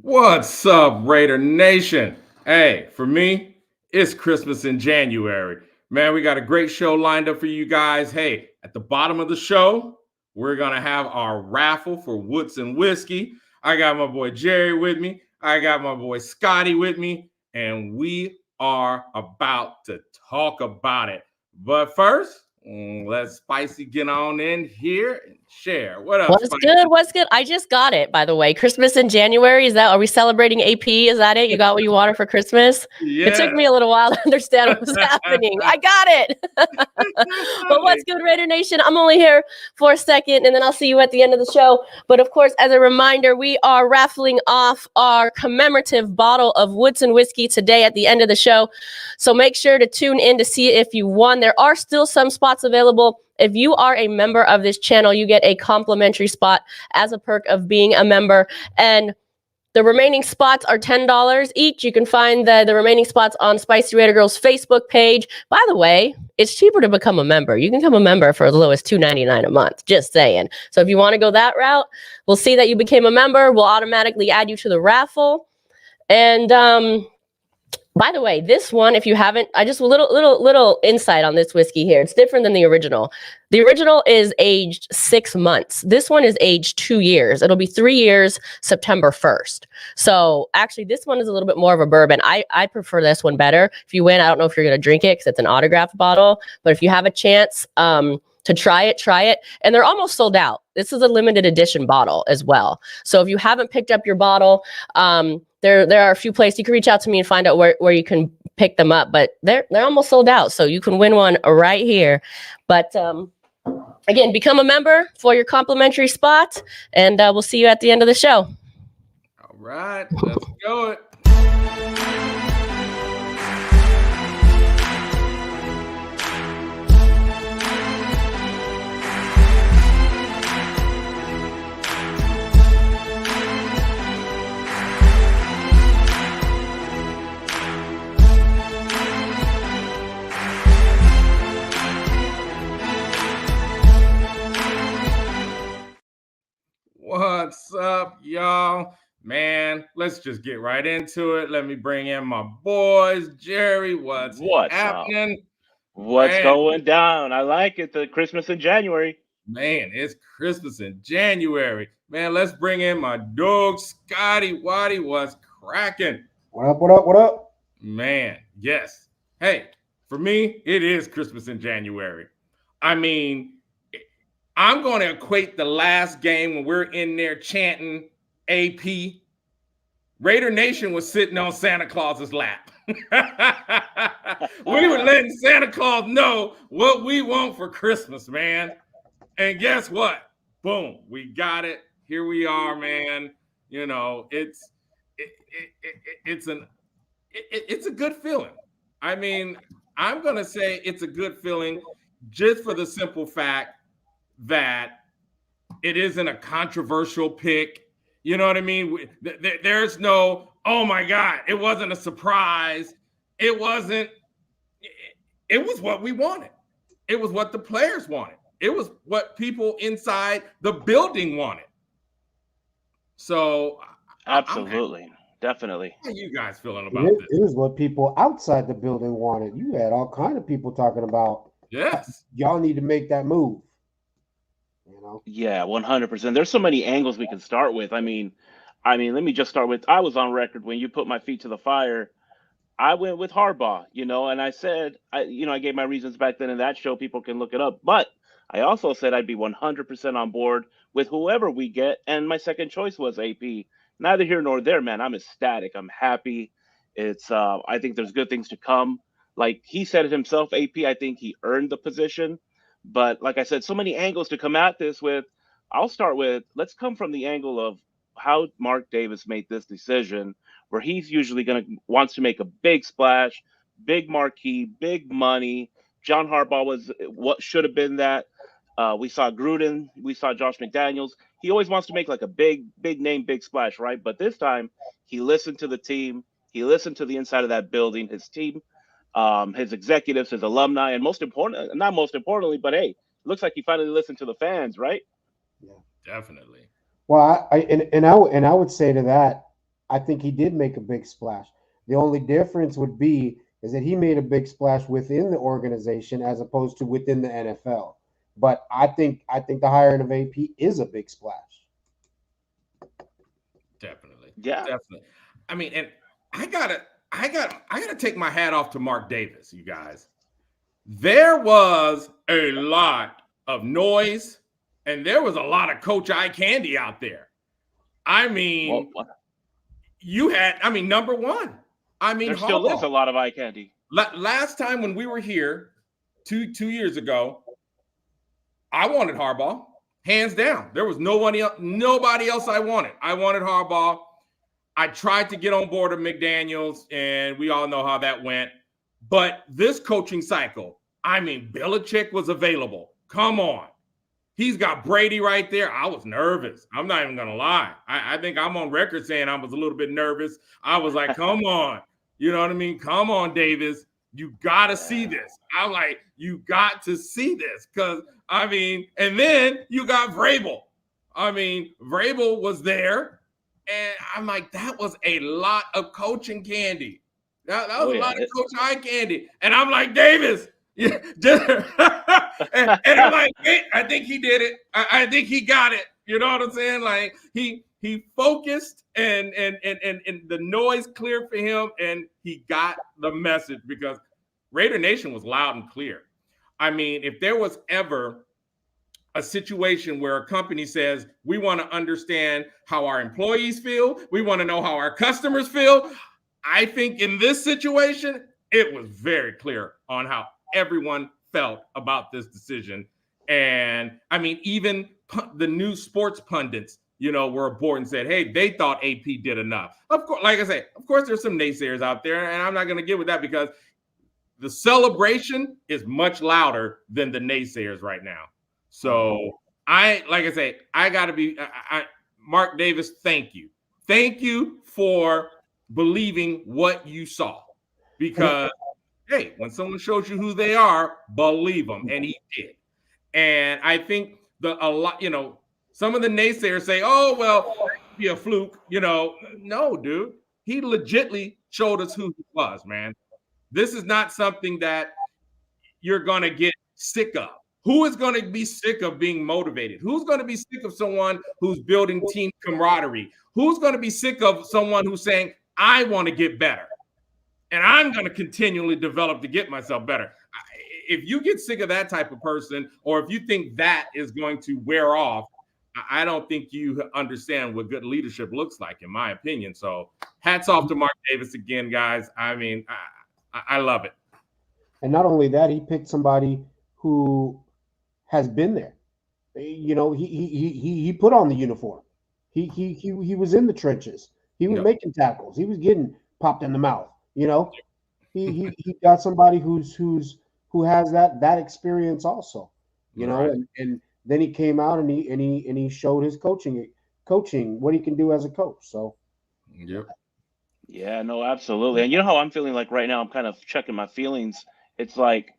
What's up, Raider Nation? Hey, for me, it's Christmas in January. Man, we got a great show lined up for you guys. Hey, at the bottom of the show, we're going to have our raffle for Woodson whiskey. I got my boy Jerry with me. I got my boy Scotty with me, and we are about to talk about it. But first, let's Spicy get on in here and share. What up, What's Spicy? good? What's good? I just got it, by the way. Christmas in January. Are we celebrating AP? Is that it? You got what you wanted for Christmas? Yeah. It took me a little while to understand what was happening. I got it. But what's good, Raider Nation? I'm only here for a second, and then I'll see you at the end of the show. But of course, as a reminder, we are raffling off our commemorative bottle of Woodson whiskey today at the end of the show. So make sure to tune in to see if you won. There are still some spots available. If you are a member of this channel, you get a complimentary spot as a perk of being a member. And the remaining spots are $10 each. You can find the remaining spots on Spicy Raider Girl's Facebook page. By the way, it's cheaper to become a member. You can become a member for as low as $2.99 a month. Just saying. So if you want to go that route, we'll see that you became a member. We'll automatically add you to the raffle. And by the way, this one, if you haven't, I just a little insight on this whiskey here. It's different than the original. The original is aged 6 months. This one is aged 2 years. It'll be 3 years, September 1st. So actually, this one is a little bit more of a bourbon. I prefer this one better. If you win, I don't know if you're going to drink it because it's an autographed bottle. But if you have a chance to try it. And they're almost sold out. This is a limited edition bottle as well. So if you haven't picked up your bottle, there are a few places you can reach out to me and find out where you can pick them up, but they're almost sold out. So you can win one right here. But again, become a member for your complimentary spot, and we'll see you at the end of the show. All right, let's go it. What's up, y'all? Man, let's just get right into it. Let me bring in my boys. Jerry, what's happening? What's going down? I like it. The Christmas in January. Man, it's Christmas in January. Man, let's bring in my dog, Scotty Waddy. What's cracking? What up? Man, yes. Hey, for me, it is Christmas in January. I mean, I'm going to equate the last game when we're in there chanting AP. Raider Nation was sitting on Santa Claus's lap. We were letting Santa Claus know what we want for Christmas, man. And guess what? Boom, we got it. Here we are, man. You know, it's a good feeling. I mean, I'm going to say it's a good feeling just for the simple fact that it isn't a controversial pick. You know what I mean? There's no, oh my God, it wasn't a surprise. It was what we wanted. It was what the players wanted. It was what people inside the building wanted. So absolutely, definitely. How are you guys feeling about this? It is what people outside the building wanted. You had all kind of people talking about, yes, y'all need to make that move. You know? Yeah, 100%. There's so many angles we can start with. I mean, let me just start with, I was on record when you put my feet to the fire. I went with Harbaugh, and I said, I gave my reasons back then in that show. People can look it up. But I also said I'd be 100% on board with whoever we get. And my second choice was AP. Neither here nor there, man. I'm ecstatic. I'm happy. It's I think there's good things to come. Like he said it himself, AP, I think he earned the position. But like I said, so many angles to come at this with. I'll start with, let's come from the angle of how Mark Davis made this decision, where he's usually wants to make a big splash, big marquee, big money. John Harbaugh was what should have been that. We saw Gruden, we saw Josh McDaniels. He always wants to make like a big name, big splash, right? But this time he listened to the team. He listened to the inside of that building, his team, his executives, his alumni, and not most importantly, but hey, looks like he finally listened to the fans, right? Yeah, definitely. Well, I would say to that, I think he did make a big splash. The only difference would be is that he made a big splash within the organization as opposed to within the NFL. But I think the hiring of AP is a big splash. Definitely. Yeah. Definitely. I mean, and I gotta take my hat off to Mark Davis, you guys. There was a lot of noise and there was a lot of coach eye candy out there. I mean, number one. I mean, there still is a lot of eye candy. Last time when we were here 2 years ago, I wanted Harbaugh, hands down. There was nobody else I wanted. I wanted Harbaugh. I tried to get on board with McDaniels, and we all know how that went. But this coaching cycle, I mean, Belichick was available. Come on. He's got Brady right there. I was nervous. I'm not even going to lie. I think I'm on record saying I was a little bit nervous. I was like, come on. You know what I mean? Come on, Davis. You got to see this. I'm like, you got to see this. Because, I mean, and then you got Vrabel. I mean, Vrabel was there. And I'm like, that was a lot of coaching candy. That was a lot of coach eye candy. And I'm like, Davis. Yeah, and I'm like, hey, I think he did it. I think he got it. You know what I'm saying? Like he focused and the noise cleared for him, and he got the message because Raider Nation was loud and clear. I mean, if there was ever a situation where a company says we want to understand how our employees feel, we want to know how our customers feel, I think in this situation it was very clear on how everyone felt about this decision. And I mean, even the new sports pundits, were aboard and said, hey, they thought AP did enough. Of course, like I say, of course, there's some naysayers out there, and I'm not going to get with that because the celebration is much louder than the naysayers right now. So I got to be Mark Davis. Thank you. Thank you for believing what you saw because hey, when someone shows you who they are, believe them. And he did. And I think some of the naysayers say, oh, well, that could be a fluke. No, dude. He legitimately showed us who he was, man. This is not something that you're going to get sick of. Who is going to be sick of being motivated? Who's going to be sick of someone who's building team camaraderie? Who's going to be sick of someone who's saying, I want to get better? And I'm going to continually develop to get myself better. If you get sick of that type of person, or if you think that is going to wear off, I don't think you understand what good leadership looks like, in my opinion. So hats off to Mark Davis again, guys. I mean, I love it. And not only that, he picked somebody who has been there. He put on the uniform. He was in the trenches. He was making tackles. He was getting popped in the mouth. He got somebody who has that experience also. And then he came out and he showed his coaching what he can do as a coach. So yeah, no, absolutely. And you know how I'm feeling like right now? I'm kind of checking my feelings. It's like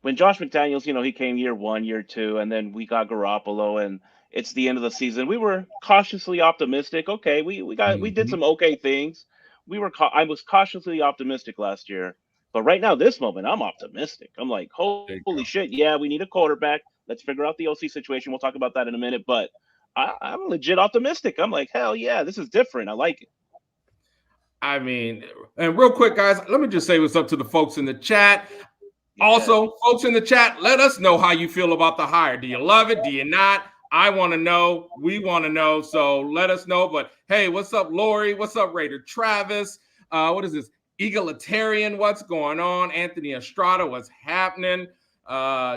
when Josh McDaniels, he came year 1, year 2, and then we got Garoppolo, and it's the end of the season. We were cautiously optimistic. Okay, we did some okay things. I was cautiously optimistic last year, but right now, this moment, I'm optimistic. I'm like, holy shit, yeah, we need a quarterback. Let's figure out the OC situation. We'll talk about that in a minute, but I'm legit optimistic. I'm like, hell yeah, this is different. I like it. I mean, and real quick, guys, let me just say what's up to the folks in the chat. Yeah. Also, folks in the chat, let us know how you feel about the hire. Do you love it? Do you not? I want to know. We want to know. So let us know. But hey, what's up, Lori? What's up, Raider Travis? What is this? Egalitarian, what's going on? Anthony Estrada, what's happening?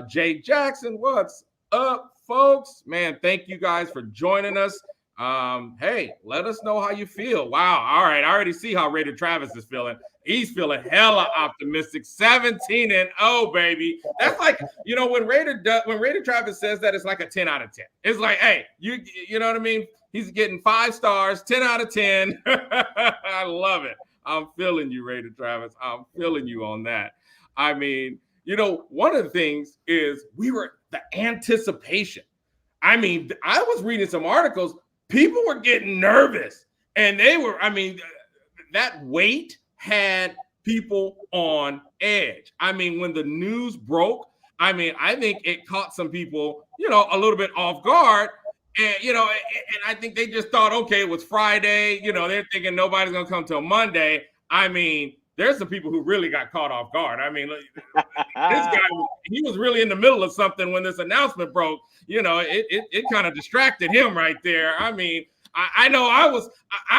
Jay Jackson, what's up, folks? Man, thank you guys for joining us. Hey, let us know how you feel. Wow. All right. I already see how Raider Travis is feeling. He's feeling hella optimistic. 17-0, baby. That's like, when Raider Travis says that, it's like a 10 out of 10. It's like, hey, you know what I mean? He's getting 5 stars, 10 out of 10. I love it. I'm feeling you, Raider Travis. I'm feeling you on that. I mean, one of the things is the anticipation. I mean, I was reading some articles. People were getting nervous. And they were, I mean, that weight had people on edge. I mean, when the news broke, I mean, I think it caught some people, you know, a little bit off guard. And, you know, and I think they just thought, okay, it was Friday. You know, they're thinking nobody's going to come till Monday. I mean, there's some people who really got caught off guard. I mean, this guy, he was really in the middle of something when this announcement broke. You know, it kind of distracted him right there. I mean, I know I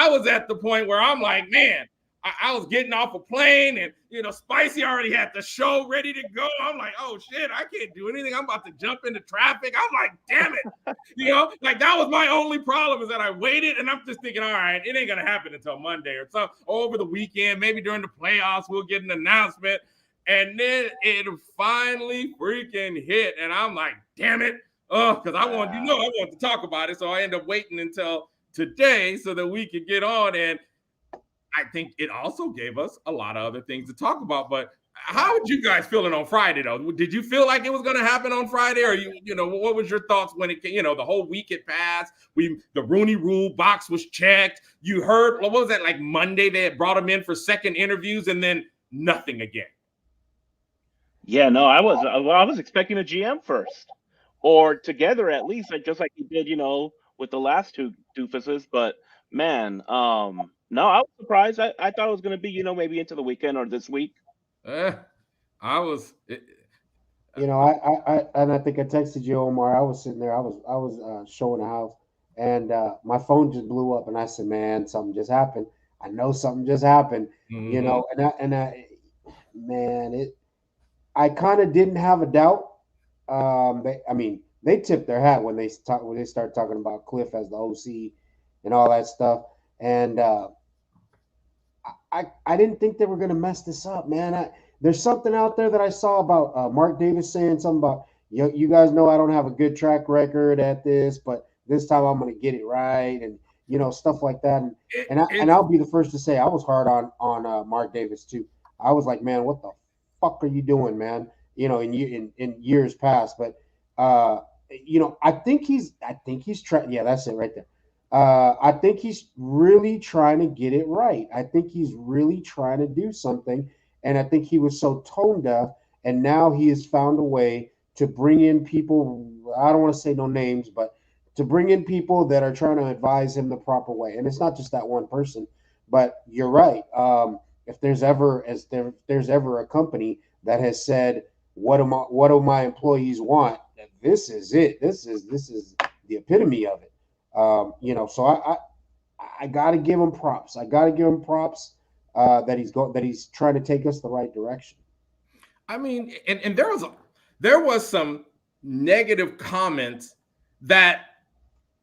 was at the point where I'm like, man, I was getting off a plane and, you know, Spicy already had the show ready to go. I'm like, oh shit, I can't do anything. I'm about to jump into traffic. I'm like, damn it. You know, like that was my only problem is that I waited and I'm just thinking, all right, it ain't going to happen until Monday or so over the weekend. Maybe during the playoffs, we'll get an announcement. And then it finally freaking hit. And I'm like, damn it. Oh, because I wanted to talk about it. So I ended up waiting until today so that we could get on. And I think it also gave us a lot of other things to talk about. But how did you guys feeling on Friday, though? Did you feel like it was going to happen on Friday? Or, you know, what was your thoughts when it, you know, the whole week had passed? The Rooney Rule box was checked. You heard, what was that, like Monday they had brought him in for second interviews and then nothing again? Yeah, no, I was expecting a GM first or together at least, just like he did, you know, with the last two doofuses. But man, no, I was surprised. I thought it was going to be, you know, maybe into the weekend or this week. I was, you know, I think I texted you, Omar. I was sitting there. I was showing the house, and my phone just blew up, and I said, "Man, something just happened. I know something just happened." mm-hmm. You know, man, I kind of didn't have a doubt. They tipped their hat when they started talking about Cliff as the OC and all that stuff, and I didn't think they were going to mess this up, man. There's something out there that I saw about Mark Davis saying something about, you guys know I don't have a good track record at this, but this time I'm going to get it right, and you know, stuff like that. And I'll be the first to say I was hard on Mark Davis too. I was like, man, what the fuck are you doing, man? You know, in years past, but you know, I think he's trying. Yeah, that's it right there. I think he's really trying to get it right. I think he's really trying to do something. And I think he was so tone deaf, and now he has found a way to bring in people. I don't want to say no names, but to bring in people that are trying to advise him the proper way. And it's not just that one person, but you're right. If there's ever a company that has said, what do my employees want? This is it. This is the epitome of it. You know, so I got to give him props. That he's trying to take us the right direction. I mean, and there was some negative comments that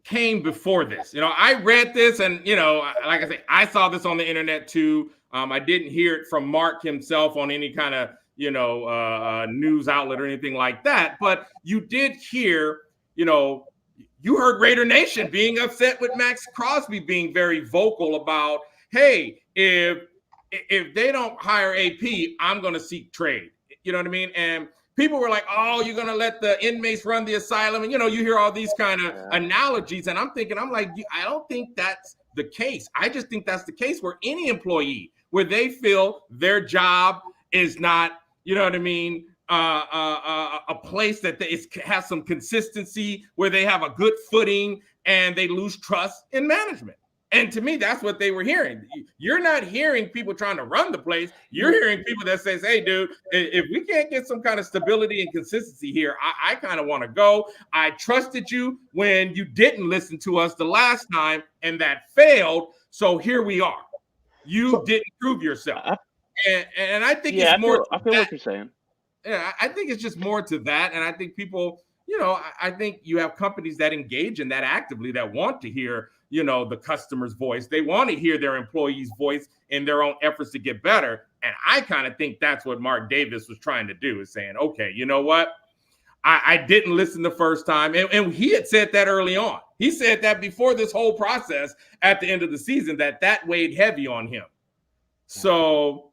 came before this. You know, I read this, and you know, like I say, I saw this on the internet too. I didn't hear it from Mark himself on any kind of, you know, news outlet or anything like that. But you did hear, you know, you heard Raider Nation being upset with Max Crosby being very vocal about, hey, if they don't hire AP, I'm going to seek trade. You know what I mean? And people were like, oh, you're going to let the inmates run the asylum. And, you know, you hear all these kind of analogies. And I'm like, I don't think that's the case. I just think that's the case where any employee, where they feel their job is not, you know what I mean, a place that has some consistency, where they have a good footing and they lose trust in management. And to me, that's what they were hearing. You're not hearing people trying to run the place. You're hearing people that says, hey, dude, if we can't get some kind of stability and consistency here, I kind of want to go. I trusted you when you didn't listen to us the last time, and that failed. So here we are. You didn't prove yourself. And I think it's more. I feel what you're saying. Yeah, I think it's just more to that. And I think people, you know, I think you have companies that engage in that actively, that want to hear, you know, the customer's voice. They want to hear their employee's voice in their own efforts to get better. And I kind of think that's what Mark Davis was trying to do, is saying, okay, you know what? I didn't listen the first time. And he had said that early on. He said that before this whole process at the end of the season, that weighed heavy on him. So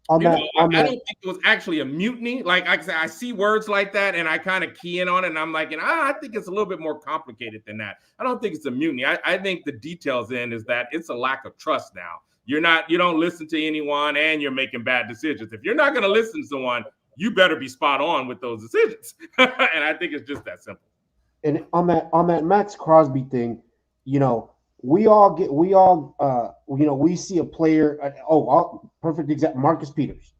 I don't think it was actually a mutiny. Like I said, I see words like that and I kind of key in on it and I'm like, I think it's a little bit more complicated than that. I don't think it's a mutiny. I think the details in is that it's a lack of trust now. You don't listen to anyone and you're making bad decisions. If you're not going to listen to someone, you better be spot on with those decisions. And I think it's just that simple. And on that Max Crosby thing, we see a player. Perfect example, Marcus Peters.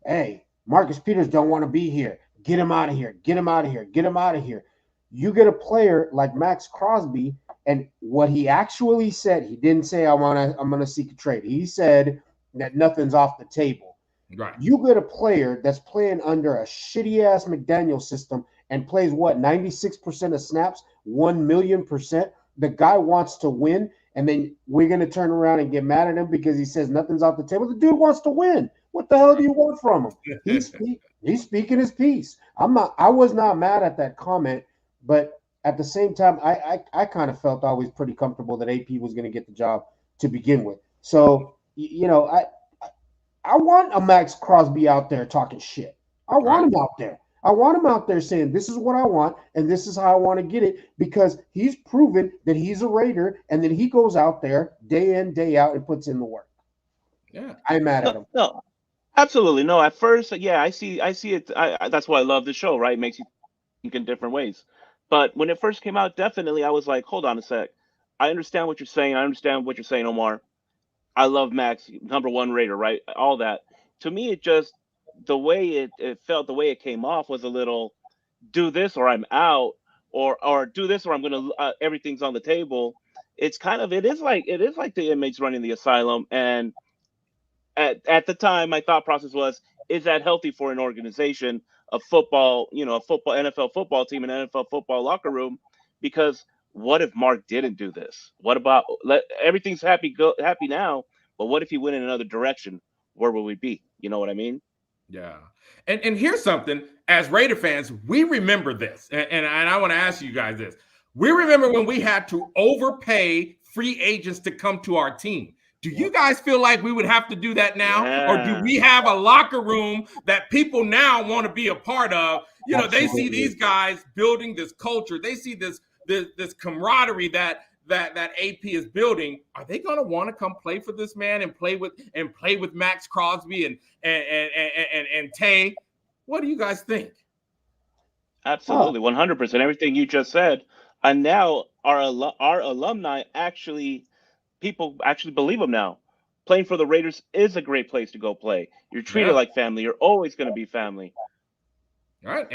Hey, Marcus Peters don't want to be here. Get him out of here. Get him out of here. Get him out of here. You get a player like Max Crosby, and what he actually said, he didn't say I'm gonna seek a trade. He said that nothing's off the table. Right. You get a player that's playing under a shitty ass McDaniel system and plays 96% of snaps, 1,000,000%. The guy wants to win, and then we're gonna turn around and get mad at him because he says nothing's off the table. The dude wants to win. What the hell do you want from him? He's speaking his piece. I was not mad at that comment, but at the same time, I kind of felt always pretty comfortable that AP was going to get the job to begin with. So I want a Max Crosby out there talking shit. I want him out there. I want him out there saying, this is what I want, and this is how I want to get it, because he's proven that he's a Raider, and then he goes out there day in, day out, and puts in the work. Yeah. I'm mad at him. No, absolutely. No, at first, yeah, I see it. That's why I love the show, right? It makes you think in different ways. But when it first came out, definitely I was like, hold on a sec. I understand what you're saying. I understand what you're saying, Omar. I love Max, #1 Raider, right? All that. To me, it just, the way it felt, the way it came off was a little, do this or I'm out, or do this or I'm going to, everything's on the table. It's kind of, it is like the inmates running the asylum. And at the time, my thought process was, is that healthy for an organization, a football, NFL football team, an NFL football locker room? Because what if Mark didn't do this? What about everything's happy now, but what if he went in another direction? Where would we be? You know what I mean? Yeah. And here's something, as Raider fans, we remember this. And I want to ask you guys this. We remember when we had to overpay free agents to come to our team. Do you guys feel like we would have to do that now? Yeah. Or do we have a locker room that people now want to be a part of? They see these guys building this culture. They see this camaraderie that AP is building. Are they going to want to come play for this man and play with Max Crosby and Tay? What do you guys think? Absolutely, 100%. Everything you just said. And now our alumni people actually believe them now. Playing for the Raiders is a great place to go play. You're treated like family. You're always going to be family. All right,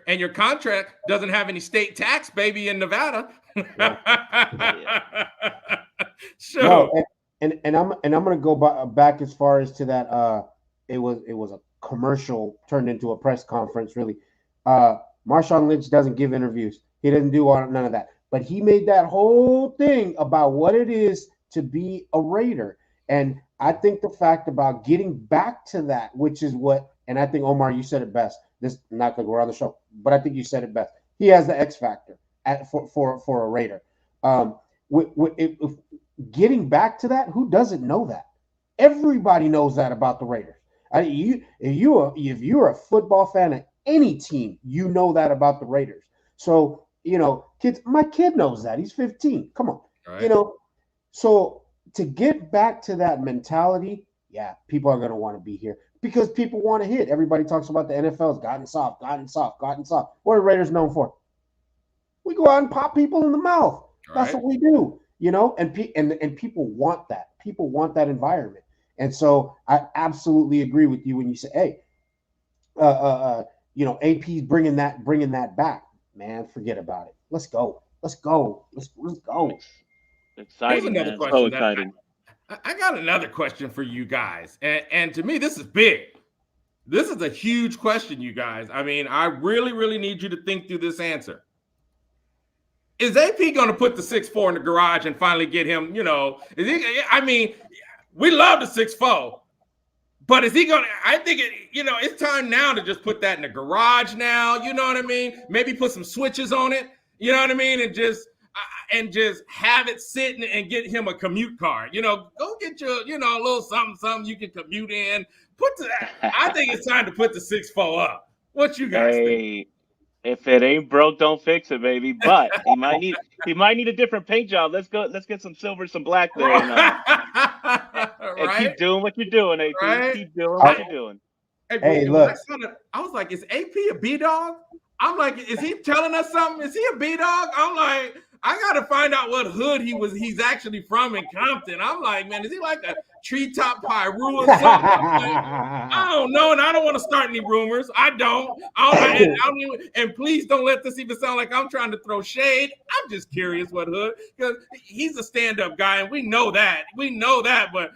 and your contract doesn't have any state tax, baby, in Nevada. So, and I'm going to go back as far as to that. It was a commercial turned into a press conference. Really, Marshawn Lynch doesn't give interviews. He doesn't do none of that. But he made that whole thing about what it is to be a Raider. And I think the fact about getting back to that, which is what, and I think, Omar, you said it best. This not going to go around the show, but I think you said it best. He has the X factor for a Raider. If getting back to that, who doesn't know that? Everybody knows that about the Raiders. If you're a football fan of any team, you know that about the Raiders. So, kids, my kid knows that. He's 15. Come on. Right. So to get back to that mentality, yeah, people are going to want to be here because people want to hit. Everybody talks about the NFL's gotten soft. What are Raiders known for? We go out and pop people in the mouth. Right. That's what we do, and people want that. People want that environment. And so I absolutely agree with you when you say, hey, AP's bringing that back. Man, forget about it. Let's go. Let's go. Exciting, man. So exciting. I got another question for you guys. And to me, this is big. This is a huge question, you guys. I mean, I really, really need you to think through this answer. Is AP going to put the 6'4" in the garage and finally get him, is he, I mean, we love the 6'4", but is he going to, I think, it's time now to just put that in the garage now. You know what I mean? Maybe put some switches on it. You know what I mean? And just, and just have it sitting and get him a commute card. Go get your, a little something you can commute in. I think it's time to put the 6'4" up. What you guys think? If it ain't broke, don't fix it, baby. But he might need a different paint job. Let's get some silver, some black there, and keep doing what you're doing, AP. Right? Keep doing what you're doing. Hey, look. I was like, is AP a B-dog? I'm like, is he telling us something? Is he a B-dog? I'm like, I got to find out what hood he's actually from in Compton. I'm like, man, is he like a treetop Pyru or something? I don't know, and I don't want to start any rumors. I don't and please don't let this even sound like I'm trying to throw shade. I'm just curious what hood, because he's a stand-up guy, and we know that. But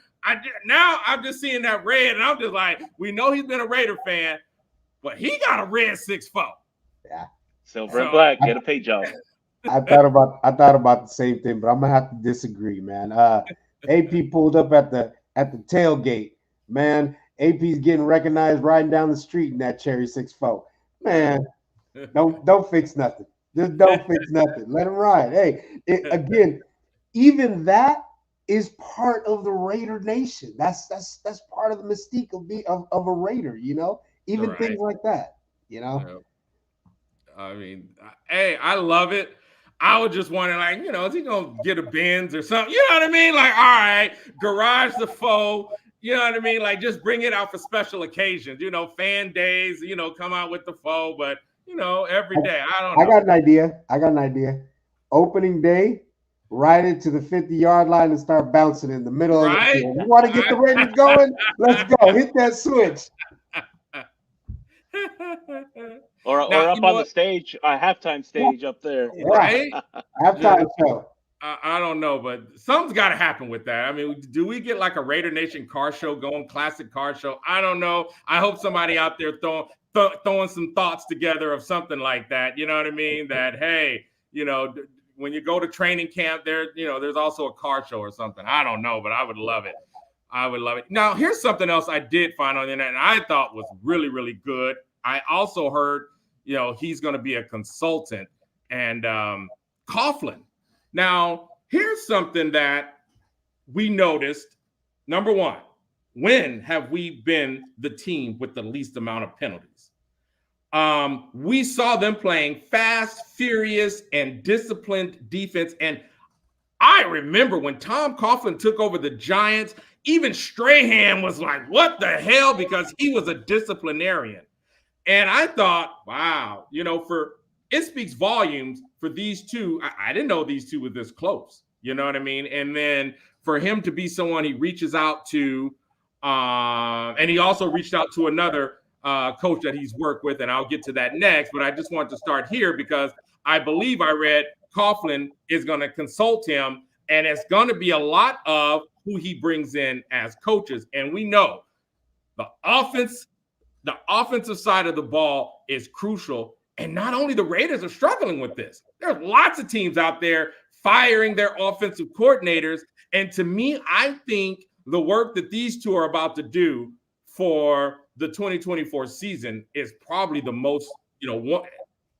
now I'm just seeing that red, and I'm just like, we know he's been a Raider fan, but he got a red 6'4". Yeah, silver and black. Get a paint job. I thought about the same thing, but I'm gonna have to disagree, man. AP pulled up at the tailgate, man. AP's getting recognized riding down the street in that cherry 6'4". Man, don't fix nothing. Just don't fix nothing. Let him ride. Hey, again, even that is part of the Raider Nation. That's part of the mystique of a Raider, Even Right. things like that, I mean, hey, I love it. I was just wondering, like, is he gonna get a Benz or something? You know what I mean? Like, all right, garage the foe. You know what I mean? Like, just bring it out for special occasions. Fan days. Come out with the foe. But every day, I don't know. I got an idea. Opening day, ride it to the 50-yard line and start bouncing in the middle of the field. You want to get the Raiders going? Let's go. Hit that switch. Or up on the stage, a halftime stage up there. Right? Halftime show. I don't know, but something's got to happen with that. I mean, do we get like a Raider Nation car show going, classic car show? I don't know. I hope somebody out there throwing some thoughts together of something like that. You know what I mean? That, hey, when you go to training camp, there's also a car show or something. I don't know, but I would love it. Now, here's something else I did find on the internet and I thought was really, really good. I also heard, he's going to be a consultant, and Coughlin. Now, here's something that we noticed. Number one, when have we been the team with the least amount of penalties? We saw them playing fast, furious, and disciplined defense. And I remember when Tom Coughlin took over the Giants, even Strahan was like, what the hell? Because he was a disciplinarian. And I thought, wow, it speaks volumes for these two. I didn't know these two were this close. You know what I mean? And then for him to be someone he reaches out to, and he also reached out to another coach that he's worked with, and I'll get to that next. But I just want to start here because I believe I read Coughlin is going to consult him, and it's going to be a lot of who he brings in as coaches. And we know the offensive side of the ball is crucial. And not only the Raiders are struggling with this, there's lots of teams out there firing their offensive coordinators. And to me, I think the work that these two are about to do for the 2024 season is probably the most,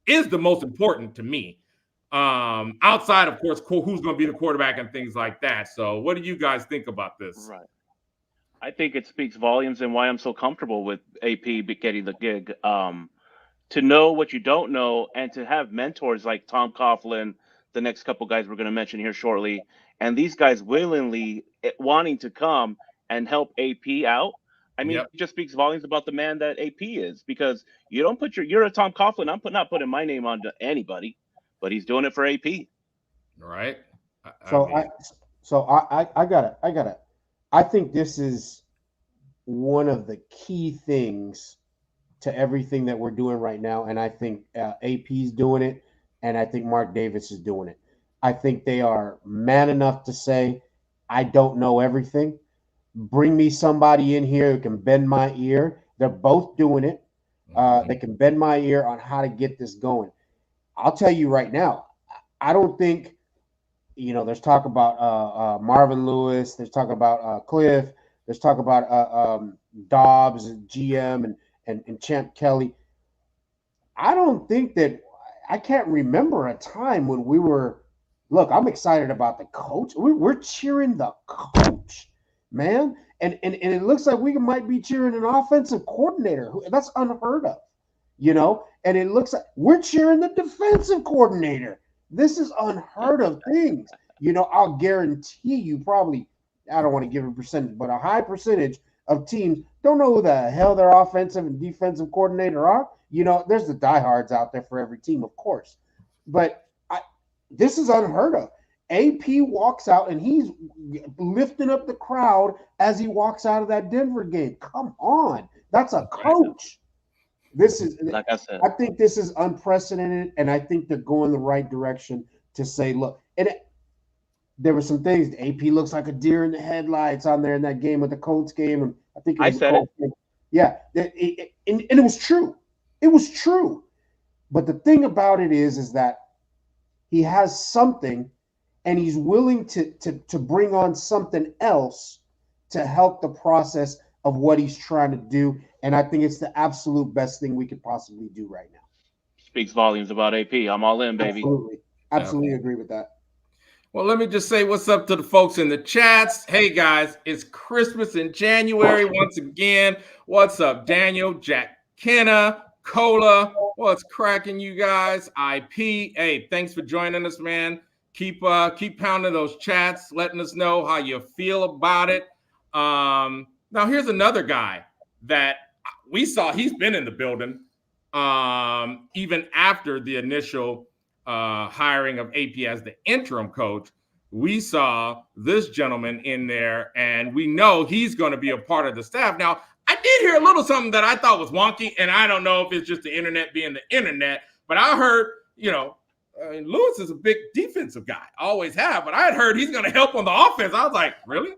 is the most important to me. Outside, of course, who's going to be the quarterback and things like that. So what do you guys think about this? Right. I think it speaks volumes and why I'm so comfortable with AP getting the gig. To know what you don't know and to have mentors like Tom Coughlin, the next couple guys we're going to mention here shortly, and these guys willingly wanting to come and help AP out. I mean, It just speaks volumes about the man that AP is, because you don't you're a Tom Coughlin. I'm not putting my name on to anybody, but he's doing it for AP. Right. I got it. I think this is one of the key things to everything that we're doing right now. And I think AP's doing it. And I think Mark Davis is doing it. I think they are man enough to say, I don't know everything. Bring me somebody in here who can bend my ear. They're both doing it. They can bend my ear on how to get this going. I'll tell you right now, I don't think, there's talk about Marvin Lewis. There's talk about Cliff. There's talk about Dobbs, GM, and Champ Kelly. I don't think that I can't remember a time when we were look, I'm excited about the coach. We're cheering the coach, man. And it looks like we might be cheering an offensive coordinator. That's unheard of, And it looks like we're cheering the defensive coordinator. This is unheard of things. I'll guarantee you probably, I don't want to give a percentage, but a high percentage of teams don't know who the hell their offensive and defensive coordinator are. There's the diehards out there for every team, of course. But this is unheard of. AP walks out and he's lifting up the crowd as he walks out of that Denver game. Come on. That's a coach. This is, like I said, I think this is unprecedented, and I think they're going the right direction to say, look, there were some things. AP looks like a deer in the headlights on there in that game with the Colts game. And I think I said it. Yeah. And it was true. It was true. But the thing about it is that he has something, and he's willing to bring on something else to help the process of what he's trying to do. And I think it's the absolute best thing we could possibly do right now. Speaks volumes about AP. I'm all in, baby. Absolutely agree with that. Well, let me just say what's up to the folks in the chats. Hey, guys, it's Christmas in January once again. What's up, Daniel, Jack Kenna, Cola? What's cracking, you guys? IP. Hey, thanks for joining us, man. Keep pounding those chats, letting us know how you feel about it. Now, here's another guy that we saw. He's been in the building even after the initial hiring of AP as the interim coach. We saw this gentleman in there, and we know he's going to be a part of the staff. Now, I did hear a little something that I thought was wonky, and I don't know if it's just the internet being the internet, but I heard, Lewis is a big defensive guy, always have, but I had heard he's going to help on the offense. I was like, really?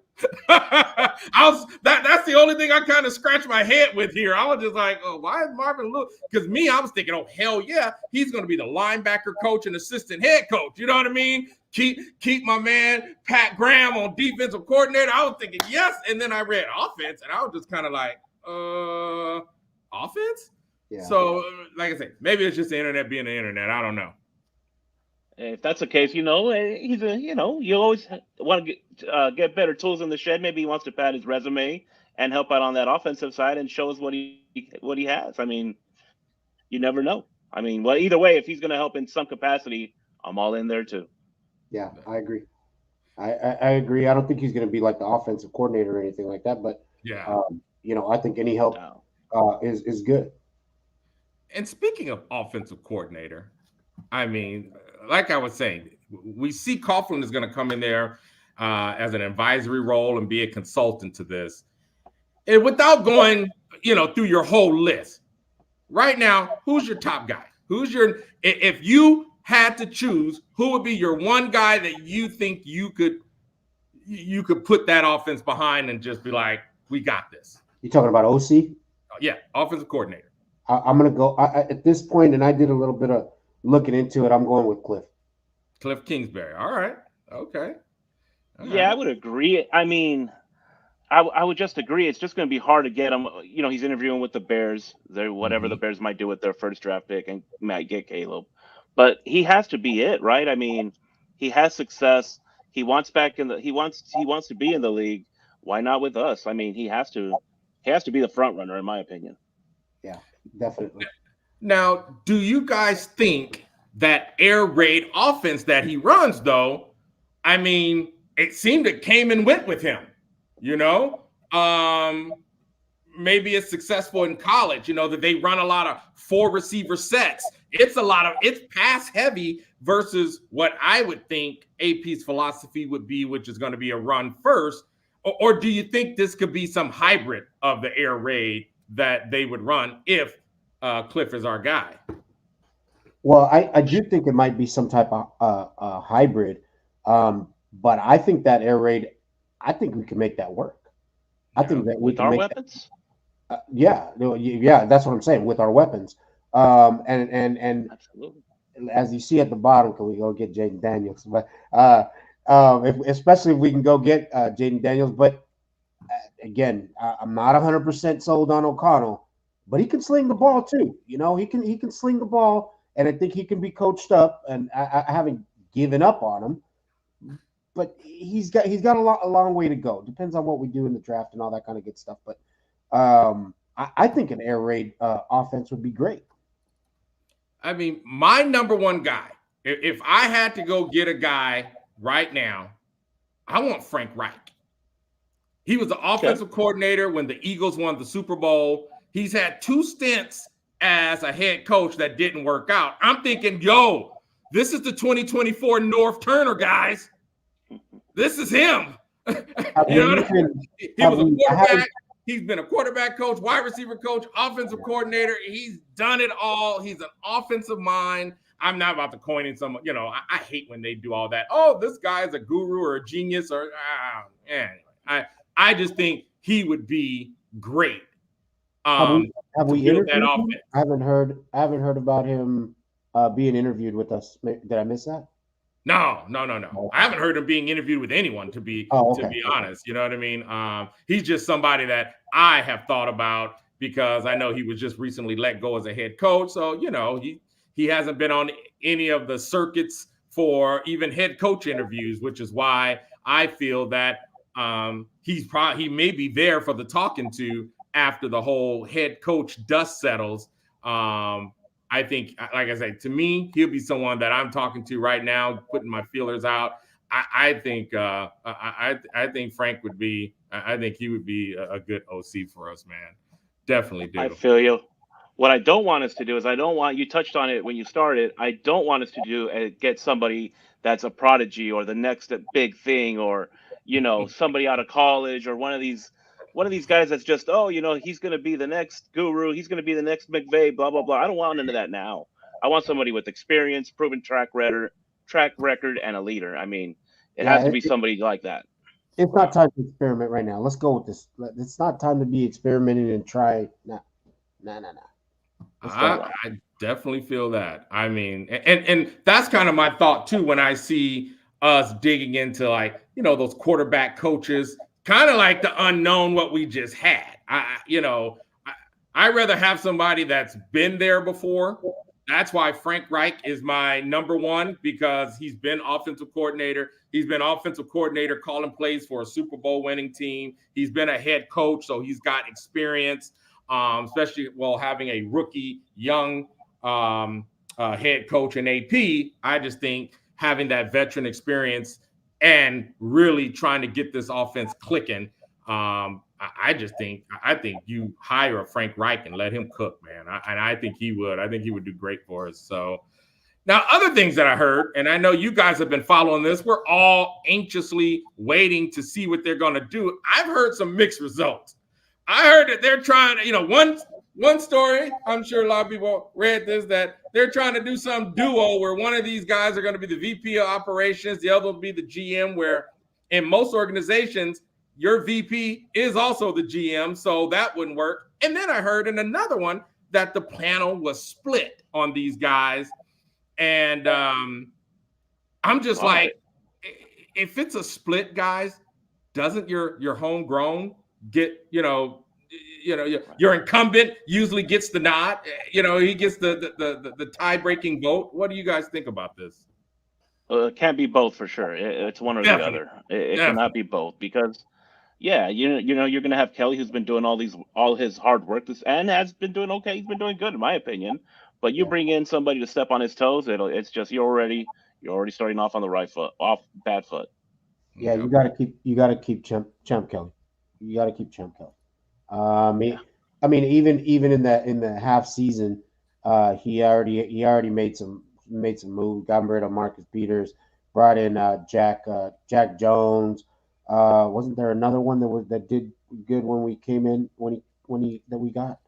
That's the only thing I kind of scratched my head with here. I was just like, oh, why is Marvin Lewis? Because I was thinking, oh, hell yeah, he's going to be the linebacker coach and assistant head coach. You know what I mean? Keep my man Pat Graham on defensive coordinator. I was thinking yes, and then I read offense, and I was just kind of like, offense? Yeah. So, like I said, maybe it's just the internet being the internet. I don't know. If that's the case, he's you always want to get better tools in the shed. Maybe he wants to pad his resume and help out on that offensive side and show us what he has. I mean, you never know. I mean, well, either way, if he's going to help in some capacity, I'm all in there too. Yeah, I agree. I agree. I don't think he's going to be like the offensive coordinator or anything like that, but yeah, I think any help is good. And speaking of offensive coordinator, I mean, like I was saying, we see Coughlin is going to come in there as an advisory role and be a consultant to this. And without going, through your whole list, right now, who's your top guy? If you had to choose, who would be your one guy that you think you could put that offense behind and just be like, we got this? You talking about OC? Yeah, offensive coordinator. I'm going to go at this point, and I did a little bit of looking into it. I'm going with Cliff Kingsbury. All right. Okay. All right. I would agree. I mean, I would just agree. It's just going to be hard to get him. He's interviewing with the Bears. Whatever the Bears might do with their first draft pick and might get Caleb. But he has to be it, right? I mean, he has success. He wants he wants to be in the league. Why not with us? I mean, he has to be the front runner, in my opinion. Yeah, definitely. Now, do you guys think that air raid offense that he runs, though, I mean, it seemed it came and went with him, maybe it's successful in college, that they run a lot of 4 receiver sets. It's pass heavy versus what I would think AP's philosophy would be, which is going to be a run first. Or do you think this could be some hybrid of the air raid that they would run if Cliff is our guy? Well, I do think it might be some type of hybrid, but I think that air raid, I think we can make that work. I think that we with can our make weapons. Yeah, that's what I'm saying, with our weapons. And absolutely, as you see at the bottom, can we go get Jaden Daniels? But especially if we can go get Jaden Daniels. But again, I'm not 100% sold on O'Connell, but he can sling the ball too. He can sling the ball, and I think he can be coached up. And I haven't given up on him. But he's got a long way to go. Depends on what we do in the draft and all that kind of good stuff. But I think an air raid offense would be great. I mean, my number one guy, if I had to go get a guy right now, I want Frank Reich. He was the offensive coordinator when the Eagles won the Super Bowl. He's had 2 stints as a head coach that didn't work out. I'm thinking, this is the 2024 North Turner, guys. This is him. You know what I mean? He was a quarterback. He's been a quarterback coach, wide receiver coach, offensive coordinator. He's done it all. He's an offensive mind. I'm not about to coin in some, I hate when they do all that. Oh, this guy's a guru or a genius or anyway. I just think he would be great. Have we interviewed that him? offense. I haven't heard about him being interviewed with us. Did I miss that? No. I haven't heard him being interviewed with anyone, to be honest. You know what I mean? He's just somebody that I have thought about because I know he was just recently let go as a head coach. So, he hasn't been on any of the circuits for even head coach interviews, which is why I feel that he may be there for the talking to after the whole head coach dust settles. I think, like I said, to me, he'll be someone that I'm talking to right now, putting my feelers out. I think Frank would be. I think he would be a good OC for us, man. Definitely do. I feel you. What I don't want us to do is you touched on it when you started. I don't want us to do get somebody that's a prodigy or the next big thing or somebody out of college or one of these guys that's just, he's going to be the next guru. He's going to be the next McVay, blah, blah, blah. I don't want none of that now. I want somebody with experience, proven track record, and a leader. I mean, it has to be somebody like that. It's not time to experiment right now. Let's go with this. It's not time to be experimenting and try. No. I definitely feel that. I mean, and that's kind of my thought too when I see us digging into those quarterback coaches. Kind of like the unknown, what we just had. I'd rather have somebody that's been there before. That's why Frank Reich is my number one, because he's been offensive coordinator. He's been offensive coordinator calling plays for a Super Bowl winning team. He's been a head coach, so he's got experience, especially while having a rookie, young head coach in AP. I just think having that veteran experience and really trying to get this offense clicking. I think you hire a Frank Reich and let him cook, man. I think he would. I think he would do great for us. So now other things that I heard, and I know you guys have been following this, we're all anxiously waiting to see what they're going to do. I've heard some mixed results. I heard that they're trying to, one story, I'm sure a lot of people read this, that they're trying to do some duo where one of these guys are going to be the VP of operations, the other will be the GM, where in most organizations, your VP is also the GM, so that wouldn't work. And then I heard in another one that the panel was split on these guys. And I'm just like, if it's a split, guys, doesn't your homegrown get, your incumbent usually gets the nod. He gets the tie-breaking vote. What do you guys think about this? It can't be both for sure. It's one or the other. It cannot be both because, you're going to have Kelly, who's been doing all his hard work and has been doing okay. He's been doing good in my opinion. But you bring in somebody to step on his toes, it's just you're already starting off on the bad foot. Yeah, you got to keep Champ Kelly. You got to keep Champ Kelly. I mean, even in the half season, he already made some moves. Got rid of Marcus Peters, brought in Jack Jones. Wasn't there another one that did good when we came in when we got?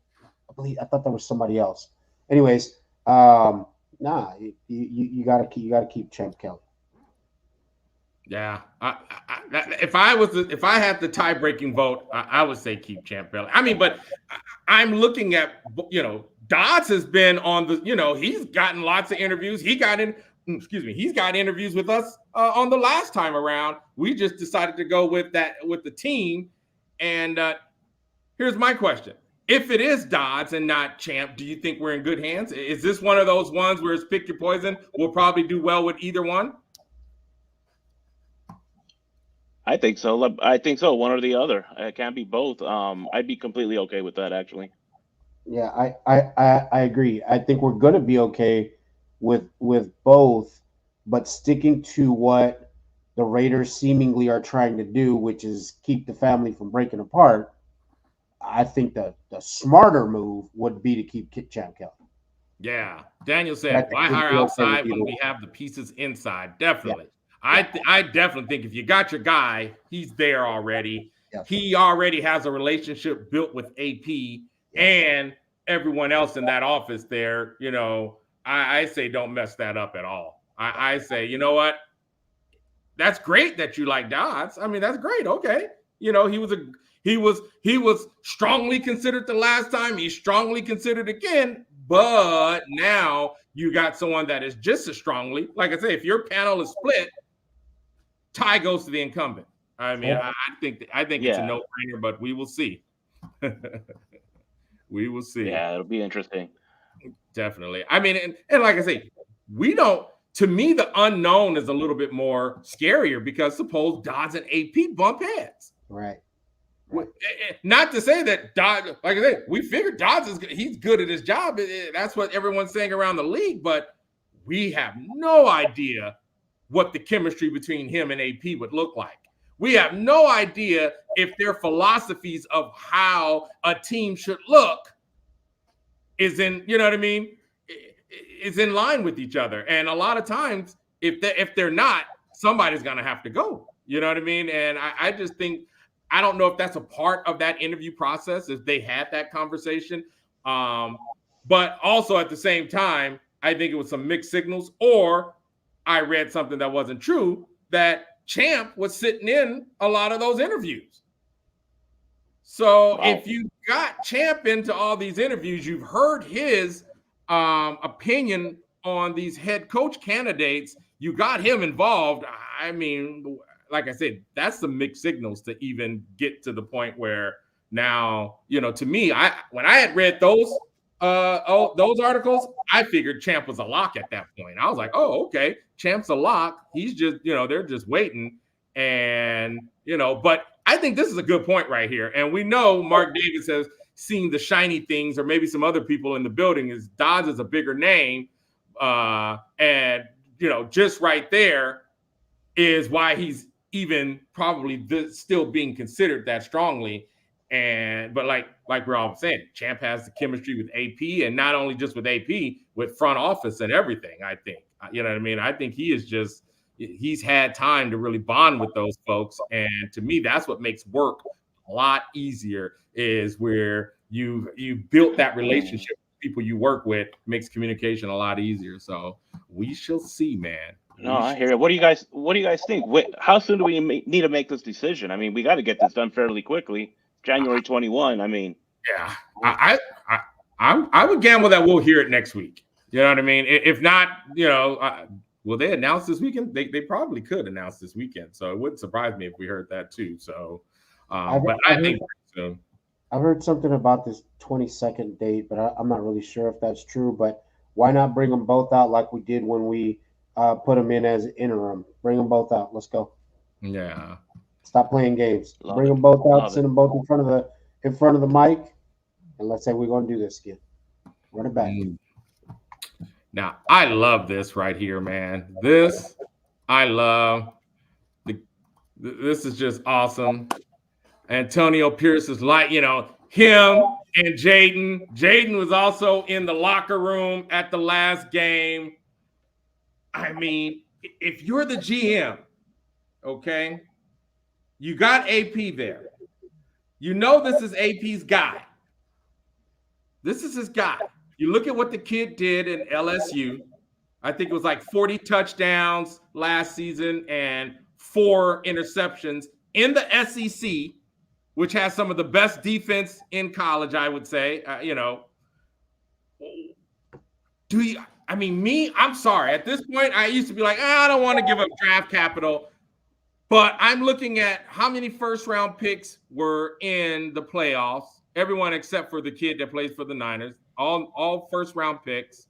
I thought there was somebody else. Anyways, you gotta keep Champ Kelly. Yeah, if I had the tie-breaking vote, I would say keep Champ Kelly. I mean, but I'm looking at Dodds has been on the he's gotten lots of interviews. He's got interviews with us on the last time around. We just decided to go with the team. And here's my question: if it is Dodds and not Champ, do you think we're in good hands? Is this one of those ones where it's pick your poison? We'll probably do well with either one. I think so. I think so. One or the other. It can't be both. I'd be completely okay with that, actually. Yeah, I agree. I think we're gonna be okay with both, but sticking to what the Raiders seemingly are trying to do, which is keep the family from breaking apart. I think the smarter move would be to keep Champ Kelly. Yeah. Daniel But I said, think why we'd hire be okay with outside either when one. we have the pieces inside? Yeah. Definitely. I definitely think if you got your guy, he's there already. Yes. He already has a relationship built with AP and everyone else in that office there. You know, I say don't mess that up at all. I say, you know what? That's great that you like Dodds. I mean, that's great. Okay. You know, he was strongly considered the last time. He's strongly considered again, but now you got someone that is just as strongly. Like I say, if your panel is split, tie goes to the incumbent. I mean, I think it's a no-brainer, but we will see. We will see. Yeah, it'll be interesting. Definitely. I mean, and like I say, we don't. To me, the unknown is a little bit more scarier because suppose Dodds and AP bump heads. Right. Not to say that Dodds, like I said, we figured Dodds he's good at his job. That's what everyone's saying around the league, but we have no idea what the chemistry between him and AP would look like. We have no idea if their philosophies of how a team should look is in, you know what I mean, is in line with each other. And a lot of times, if they're not, somebody's going to have to go. You know what I mean? And I just think, I don't know if that's a part of that interview process, if they had that conversation. But also at the same time, I think it was some mixed signals, or I read something that wasn't true, that Champ was sitting in a lot of those interviews. So if you got Champ into all these interviews, you've heard his opinion on these head coach candidates, you got him involved. I mean, like I said, that's the mixed signals to even get to the point where now, you know, to me, when I had read those articles, I figured Champ was a lock at that point. I was like, oh, okay, Champ's a lock. He's just, you know, they're just waiting. And, you know, but I think this is a good point right here. And we know Mark Davis has seen the shiny things, or maybe some other people in the building, is Dodds is a bigger name. And, you know, just right there is why he's even probably still being considered that strongly. And but like we're all saying, Champ has the chemistry with AP, and not only just with AP, with front office and everything. I think, you know what I mean? I think he's had time to really bond with those folks. And to me, that's what makes work a lot easier, is where you built that relationship with people you work with, makes communication a lot easier. So we shall see, man. No, I hear it. What do you guys think? How soon do we need to make this decision? I mean, we got to get this done fairly quickly. January 21. I mean, yeah, I would gamble that we'll hear it next week. You know what I mean? If not, you know, will they announce this weekend? They probably could announce this weekend. So it wouldn't surprise me if we heard that too. So, but I think so. I've heard something about this 22nd date, but I'm not really sure if that's true. But why not bring them both out like we did when we put them in as interim? Bring them both out. Let's go. Yeah. Stop playing games. Bring them both out. Send them both in front of the mic, and let's say we're going to do this again. Run it back. Now, I love this right here, man. This I love. This is just awesome. Antonio Pierce is like, you know, him and Jaden. Jaden was also in the locker room at the last game. I mean, if you're the GM, okay, you got AP there. You know this is AP's guy. This is his guy. You look at what the kid did in LSU. I think it was like 40 touchdowns last season and 4 interceptions in the SEC, which has some of the best defense in college, I would say. You know, I'm sorry. At this point, I used to be like, I don't want to give up draft capital. But I'm looking at how many first-round picks were in the playoffs. Everyone except for the kid that plays for the Niners. All first-round picks.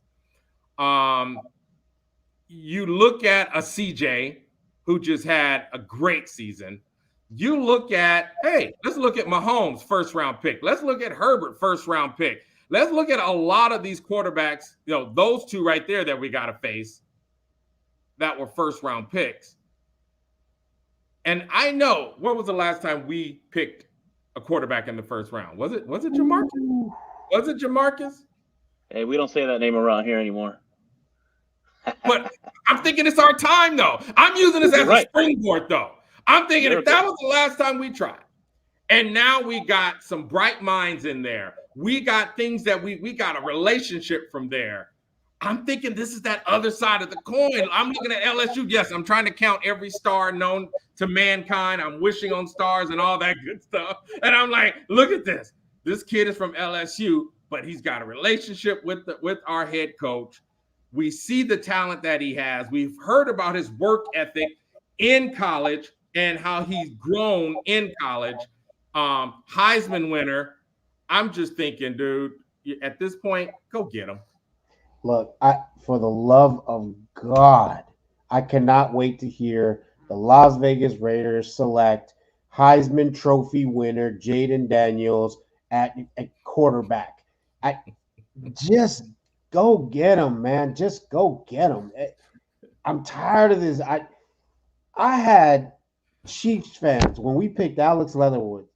You look at a CJ who just had a great season. you look at, hey, let's look at Mahomes' first round pick. Let's look at Herbert first round pick. Let's look at a lot of these quarterbacks, those two right there that we got to face that were first round picks. And I know, what was the last time we picked a quarterback in the first round? Was it Jamarcus? Was it Jamarcus? Hey, we don't say that name around here anymore. But I'm thinking it's our time, though. I'm using this as a springboard, though. I'm thinking if that was the last time we tried, and now we got some bright minds in there, we got things that we got a relationship from there. I'm thinking this is that other side of the coin. I'm looking at LSU. Yes, I'm trying to count every star known to mankind. I'm wishing on stars and all that good stuff. And I'm like, look at this. This kid is from LSU, but he's got a relationship with our head coach. We see the talent that he has. We've heard about his work ethic in college and how he's grown in college. Heisman winner. I'm just thinking, dude, at this point, go get him. Look, for the love of God, I cannot wait to hear the Las Vegas Raiders select Heisman Trophy winner Jaden Daniels at quarterback. Just go get him, man. Just go get him. I'm tired of this. I had Chiefs fans when we picked Alex Leatherwood.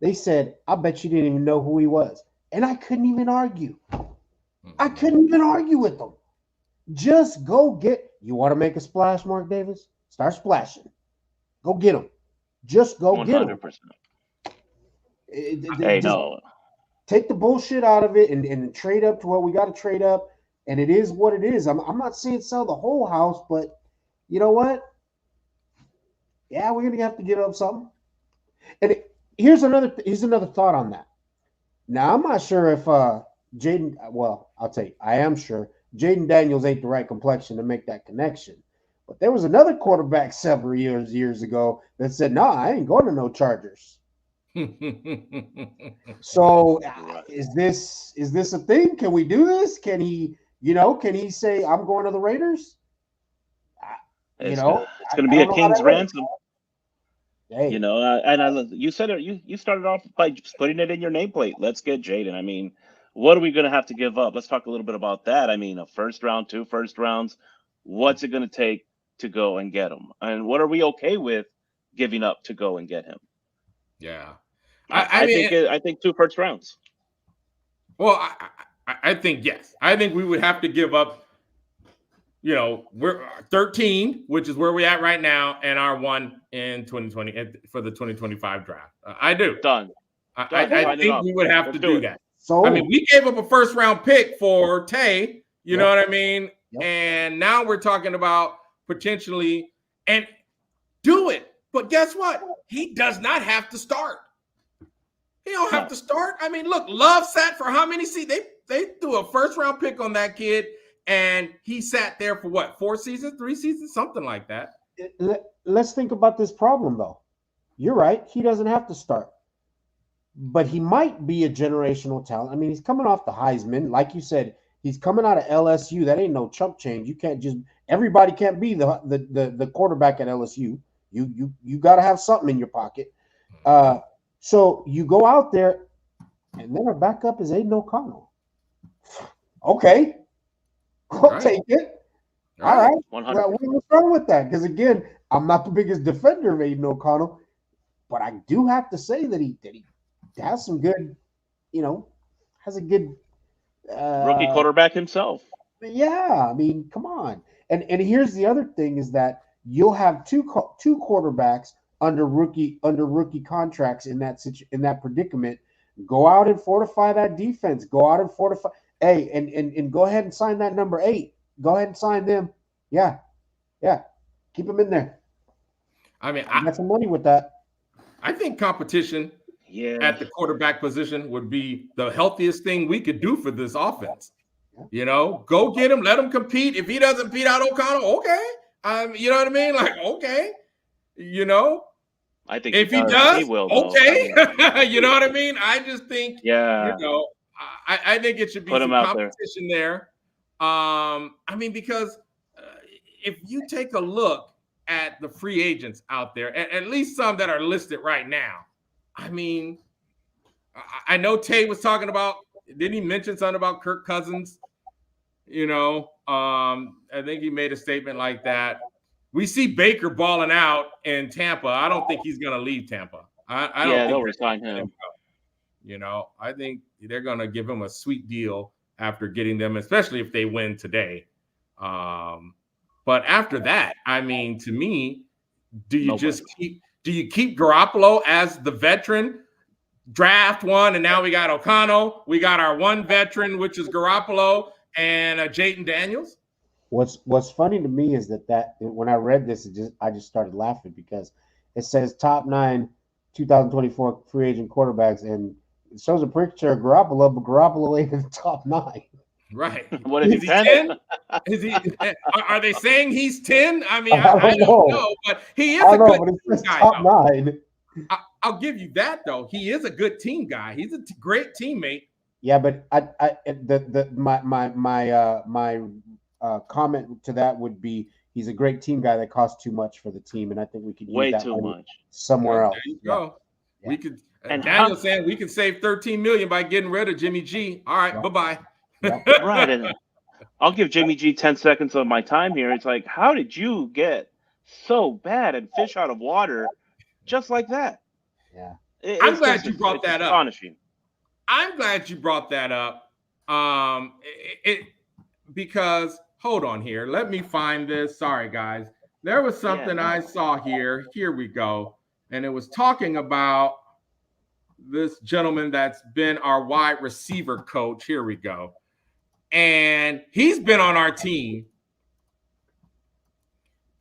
They said, I bet you didn't even know who he was. And I couldn't even argue. I couldn't even argue with them. Just go get. You want to make a splash, Mark Davis? Start splashing. Go get him. Just go 100%. Get him. Hey, no. Take the bullshit out of it and trade up to what we got to trade up. And it is what it is. I'm not saying sell the whole house, but you know what? Yeah, we're gonna have to give up something. And here's another thought on that. Now I'm not sure if Jaden, well, I'll tell you, I am sure Jaden Daniels ain't the right complexion to make that connection. But there was another quarterback several years ago that said, no, I ain't going to no Chargers. So is this a thing? Can we do this? Can he say, I'm going to the Raiders? It's going to be a king's ransom. Hey. You said it. You started off by just putting it in your nameplate. Let's get Jaden. I mean, what are we going to have to give up? Let's talk a little bit about that. I mean, a first round, 2 first rounds. What's it going to take to go and get him? And what are we okay with giving up to go and get him? Yeah, I think 2 first rounds. Well, I think yes. I think we would have to give up. We're 13, which is where we're at right now, and our 1 in 2020 for the 2025 draft. I do. Done. I think we would have to do that. So, I mean, we gave up a first round pick for Tay, you know what I mean? Yep. And now we're talking about potentially and do it. But guess what? He does not have to start. He don't have to start. I mean, look, Love sat for how many seasons? They threw a first round pick on that kid, and he sat there for what, 4 seasons, 3 seasons, something like that. Let's think about this problem, though. You're right. He doesn't have to start. But he might be a generational talent. I mean, he's coming off the Heisman. Like you said, he's coming out of LSU. That ain't no chump change. You can't just – everybody can't be the quarterback at LSU. You got to have something in your pocket. So you go out there, and then our backup is Aiden O'Connell. Okay. I'll take it. All right. Well, we'll start with that because, again, I'm not the biggest defender of Aiden O'Connell, but I do have to say that he has some good, has a good rookie quarterback himself. Yeah, I mean, come on. And here's the other thing is that you'll have two quarterbacks under rookie contracts in that predicament. Go out and fortify that defense. Go out and fortify. Hey, and go ahead and sign that number 8. Go ahead and sign them. Yeah. Keep them in there. I mean, I got some money with that. I think competition at the quarterback position would be the healthiest thing we could do for this offense. Go get him, let him compete. If he doesn't beat out O'Connell, okay. You know what I mean? Like, okay. I think if he does, he will, okay. You know what I mean? I just think, I think it should be some competition there. I mean, because if you take a look at the free agents out there, at least some that are listed right now, I mean, I know Tay was talking about, didn't he mention something about Kirk Cousins? You know, I think he made a statement like that. We see Baker balling out in Tampa. I don't think he's going to leave Tampa. I don't think they'll resign him. You know, I think they're going to give him a sweet deal after getting them, especially if they win today. But after that, I mean, to me, do you keep Garoppolo as the veteran? Draft one, and now we got O'Connell. We got our one veteran, which is Garoppolo, and Jayden Daniels. What's funny to me is that when I read this, I just started laughing because it says top 9 2024 free agent quarterbacks, and it shows a picture of Garoppolo, but Garoppolo ain't in the top 9. Right. What is he, 10? Is he? Are they saying he's 10? I mean, I don't know, but he is a good team guy. Top 9. I'll give you that though. He is a good team guy. He's a great teammate. Yeah, but my comment to that would be he's a great team guy that costs too much for the team, and I think we could use that too much somewhere else. There you go. Yeah. We could. And Daniel's saying we can save $13 million by getting rid of Jimmy G. All right, bye-bye. Right, and I'll give Jimmy G 10 seconds of my time here. It's like, how did you get so bad and fish out of water just like that? Yeah, I'm glad you brought that up. Astonishing. I'm glad you brought that up. Because hold on here. Let me find this. Sorry, guys. There was something I saw here. Here we go. And it was talking about this gentleman that's been our wide receiver coach. Here we go. And he's been on our team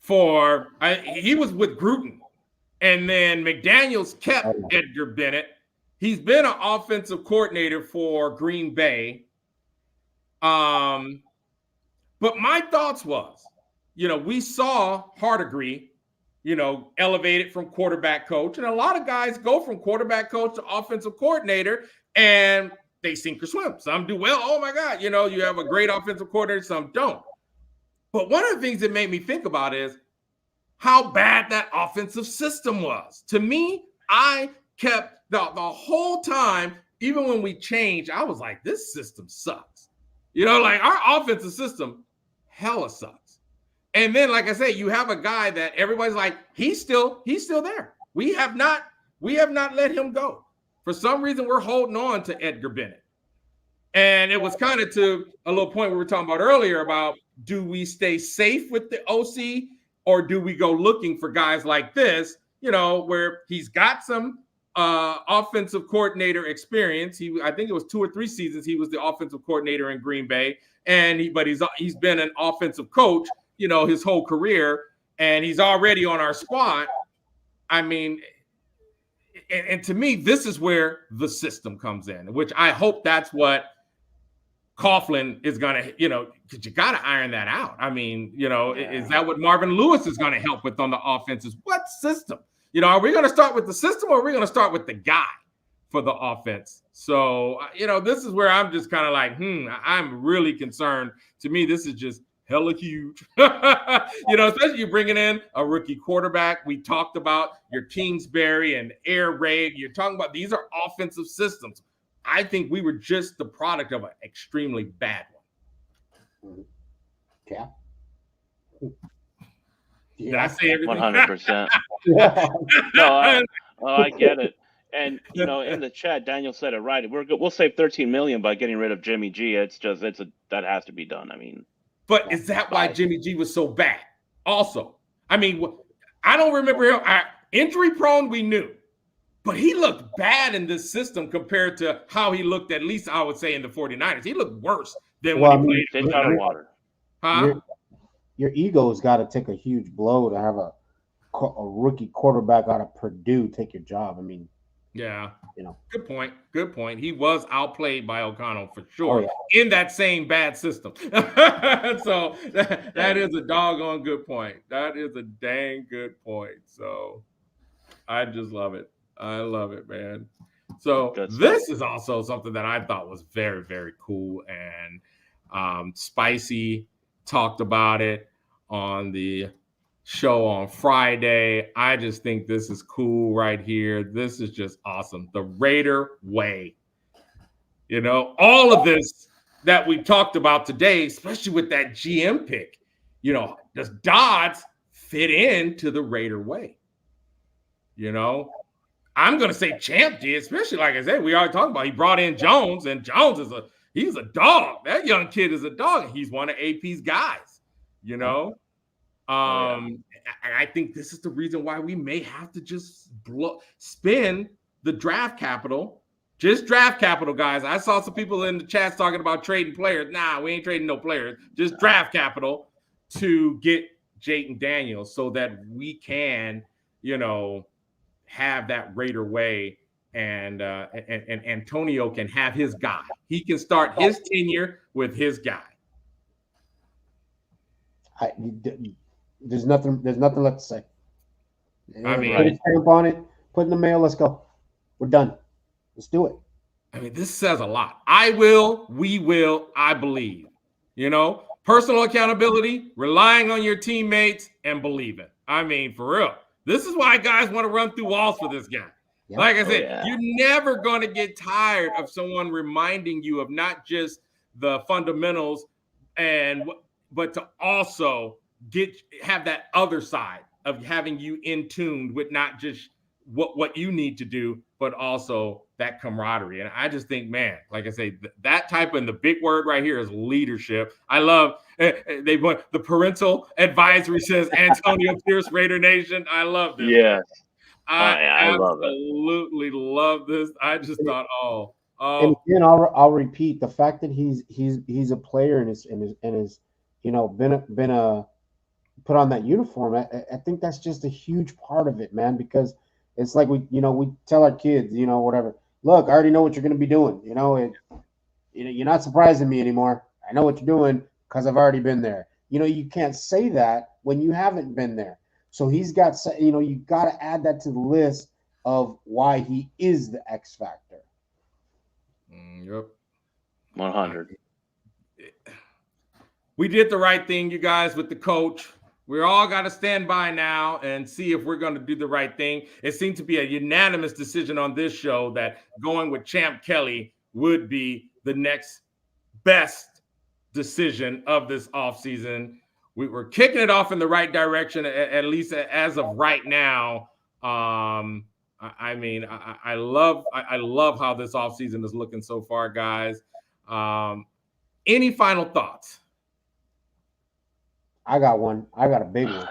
he was with Gruden. And then McDaniels kept Edgar Bennett. He's been an offensive coordinator for Green Bay. But my thoughts was, we saw Hardegree, elevated from quarterback coach. And a lot of guys go from quarterback coach to offensive coordinator, and they sink or swim. Some do well. Oh, my God. You have a great offensive coordinator. Some don't. But one of the things that made me think about is how bad that offensive system was. To me, I kept the whole time, even when we changed, I was like, this system sucks. Our offensive system hella sucks. And then, like I say, you have a guy that everybody's like, he's still there. We have not let him go. For some reason, we're holding on to Edgar Bennett. And it was kind of to a little point we were talking about earlier about, do we stay safe with the OC, or do we go looking for guys like this, where he's got some offensive coordinator experience. I think it was 2 or 3 seasons he was the offensive coordinator in Green Bay, but he's been an offensive coach, his whole career, and he's already on our squad. I mean, and to me, this is where the system comes in, which I hope that's what Coughlin is going to, because you got to iron that out. I mean, is that what Marvin Lewis is going to help with on the offenses? What system? Are we going to start with the system, or are we going to start with the guy for the offense? So, this is where I'm just kind of like, I'm really concerned. To me, this is just hella huge. Especially you bringing in a rookie quarterback. We talked about your Kingsbury and Air Raid. You're talking about these are offensive systems. I think we were just the product of an extremely bad one. Yeah. Did I say everything? 100%. No, I get it. And in the chat, Daniel said it right. We'll save $13 million by getting rid of Jimmy G. That has to be done. I mean, but is that why Jimmy G was so bad? Also, I mean, I don't remember him. Injury prone, we knew. But he looked bad in this system compared to how he looked, at least I would say, in the 49ers. He looked worse than when he played. Fish out of water. Huh? Your ego's got to take a huge blow to have a rookie quarterback out of Purdue take your job. I mean, yeah. Good point. Good point. He was outplayed by O'Connell for sure in that same bad system. So that is a doggone good point. That is a dang good point. So I just love it. I love it, man. So this is also something that I thought was very, very cool. And Spicy talked about it on the show on Friday. I just think this is cool right here. This is just awesome. The Raider way. You know, all of this that we talked about today, especially with that GM pick, you know, does Dodds fit into the Raider way? You know, I'm going to say Champ did, especially like I said, we already talked about, he brought in Jones, and Jones he's a dog. That young kid is a dog. He's one of AP's guys, you know? And I think this is the reason why we may have to just spend the draft capital. Just draft capital, guys. I saw some people in the chats talking about trading players. Nah, we ain't trading no players. Just draft capital to get Jayden Daniels so that we can, you know, have that Raider way, and Antonio can have his guy. He can start his tenure with his guy. There's nothing left to say. I mean, put a stamp on it, put in the mail. Let's go. We're done. Let's do it. I mean, this says a lot. I will, we will, I believe. You know, personal accountability, relying on your teammates, and believing. I mean, for real. This is why guys want to run through walls for this guy. Yep. Like I said, you're never going to get tired of someone reminding you of not just the fundamentals, but to also have that other side of having you in tune with not just what you need to do, but also that camaraderie. And I just think, man, like I say, that type, and the big word right here is leadership. I love they want the parental advisory says Antonio Pierce, Raider Nation. I love this. Yes. I absolutely love this. I just thought, and again, I'll repeat the fact that he's a player and is you know been a put on that uniform. I think that's just a huge part of it, man, because it's like we tell our kids, you know, whatever. Look, I already know what you're going to be doing. You know, you're not surprising me anymore. I know what you're doing because I've already been there. You know, you can't say that when you haven't been there. So he's got, you know, you got to add that to the list of why he is the X factor. Yep. 100. We did the right thing, you guys, with the coach. We're all got to stand by now and see if we're going to do the right thing. It seemed to be a unanimous decision on this show that going with Champ Kelly would be the next best decision of this offseason. We were kicking it off in the right direction, at least as of right now. I mean, I love how this offseason is looking so far, guys. Any final thoughts? I got one. I got a big one.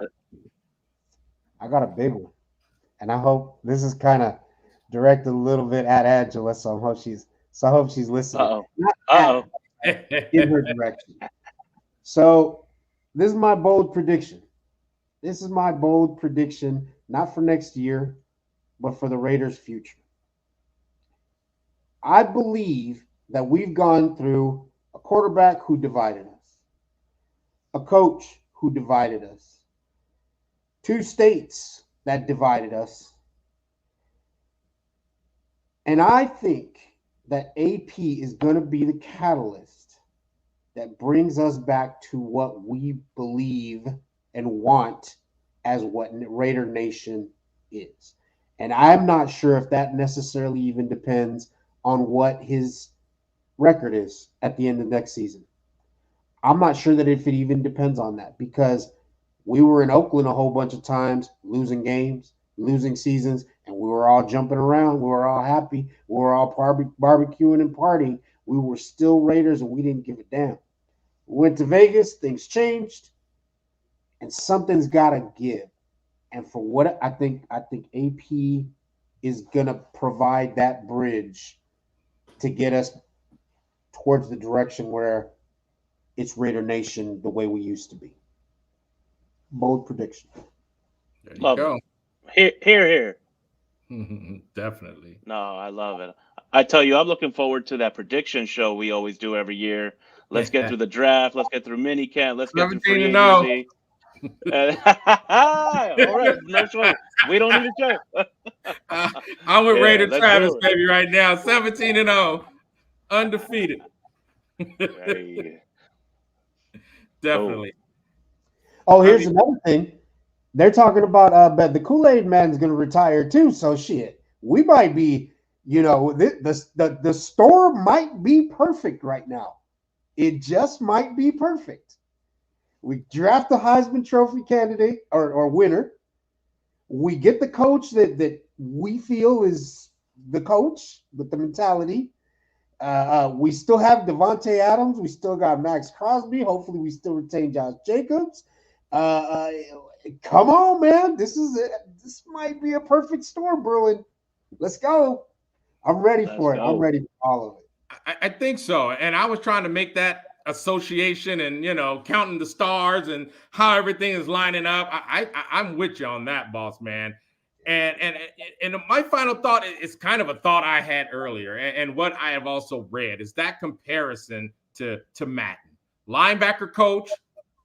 And I hope this is kind of directed a little bit at Angela, so I hope she's listening. In her direction. So this is my bold prediction. Not for next year, but for the Raiders' future. I believe that we've gone through a quarterback who divided us, a coach who divided us, 2 states that divided us. And I think that AP is going to be the catalyst that brings us back to what we believe and want as what Raider Nation is. And I'm not sure if that necessarily even depends on what his record is at the end of next season. I'm not sure that if it even depends on that, because we were in Oakland a whole bunch of times, losing games, losing seasons, and we were all jumping around. We were all happy. We were all barbecuing and partying. We were still Raiders, and we didn't give a damn. We went to Vegas, things changed, and something's got to give. And for what I think AP is going to provide that bridge to get us towards the direction where it's Raider Nation the way we used to be. Bold prediction. There you go. Here. Definitely. No, I love it. I tell you, I'm looking forward to that prediction show we always do every year. Let's get through the draft. Let's get through minicamp. Let's get through free agency. All right, no show. We don't need a show. I'm with Raider Travis, baby, right now. 17-0. Undefeated. Definitely. Oh, here's another thing. They're talking about but the Kool-Aid man's gonna retire too. So shit, we might be, the storm might be perfect right now. It just might be perfect. We draft the Heisman Trophy candidate or winner. We get the coach that we feel is the coach with the mentality. We still have Devontae Adams. We still got Max Crosby. Hopefully, we still retain Josh Jacobs. Come on, man! This might be a perfect storm brewing. Let's go. I'm ready for it. I'm ready for all of it. I think so. And I was trying to make that association and, counting the stars and how everything is lining up. I'm with you on that, boss man. And my final thought is kind of a thought I had earlier, and what I have also read is that comparison to Madden, linebacker coach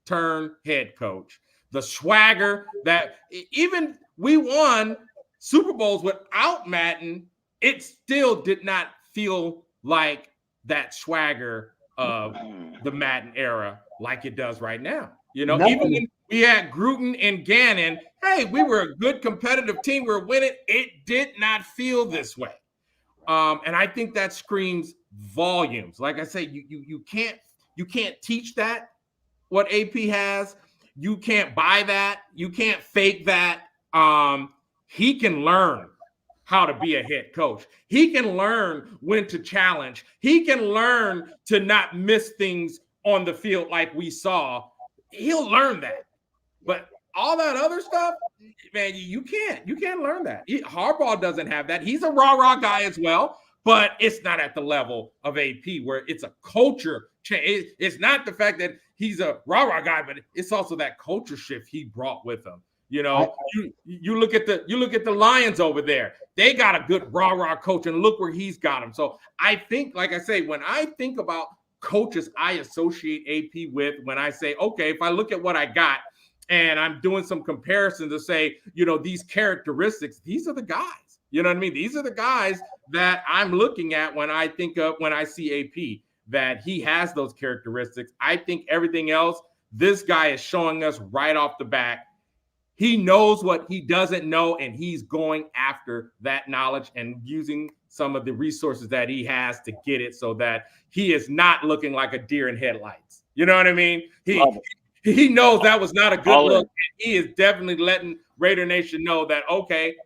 turn head coach, the swagger that even we won Super Bowls without Madden, it still did not feel like that swagger of the Madden era like it does right now. Even when we had Gruden and Gannon, hey, we were a good competitive team. We were winning. It did not feel this way. And I think that screams volumes. Like I say, you can't teach that, what AP has. You can't buy that. You can't fake that. He can learn how to be a head coach. He can learn when to challenge. He can learn to not miss things on the field like we saw. He'll learn that. But all that other stuff, man, you can't learn that. Harbaugh doesn't have that. He's a rah-rah guy as well, but it's not at the level of AP where it's a culture change. It's not the fact that he's a rah-rah guy, but it's also that culture shift he brought with him. You look at the Lions over there. They got a good rah-rah coach, and look where he's got him. So I think, like I say, when I think about coaches I associate AP with, when I say, okay, if I look at what I got and I'm doing some comparison to say, these characteristics, these are the guys. You know what I mean? These are the guys that I'm looking at when I see AP, that he has those characteristics. I think everything else, this guy is showing us right off the bat. He knows what he doesn't know, and he's going after that knowledge and using some of the resources that he has to get it so that he is not looking like a deer in headlights. You know what I mean? He knows that was not a good look. And he is definitely letting Raider Nation know that, okay,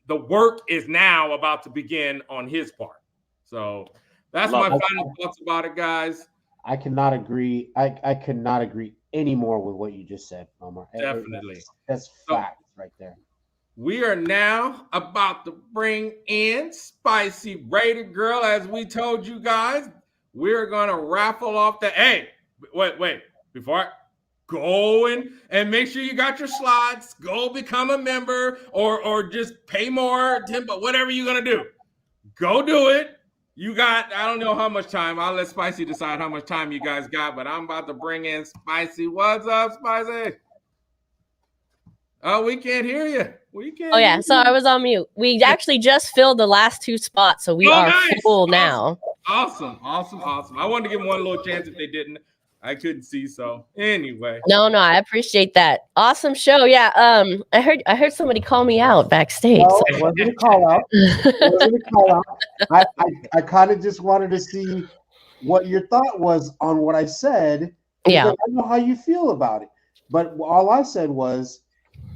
the work is now about to begin on his part. So that's my final thoughts about it, guys. I cannot agree. I cannot agree any more with what you just said, Omar. Definitely. That's facts right there. We are now about to bring in Spicy Raider Girl. As we told you guys, we're going to raffle off the... Hey, wait. Before I go in and make sure you got your slots, go become a member or just pay more, but whatever you're going to do, go do it. You got, I don't know how much time. I'll let Spicy decide how much time you guys got, but I'm about to bring in Spicy. What's up, Spicy? Oh, we can't hear you. Oh, yeah. So I was on mute. We actually just filled the last 2 spots, so we are nice. full now. Awesome. I wanted to give them one little chance if they didn't. I couldn't see, so anyway. No, I appreciate that. Awesome show. Yeah. I heard somebody call me out backstage. No, it wasn't a call out. I kind of just wanted to see what your thought was on what I said. Yeah. I know how you feel about it. But all I said was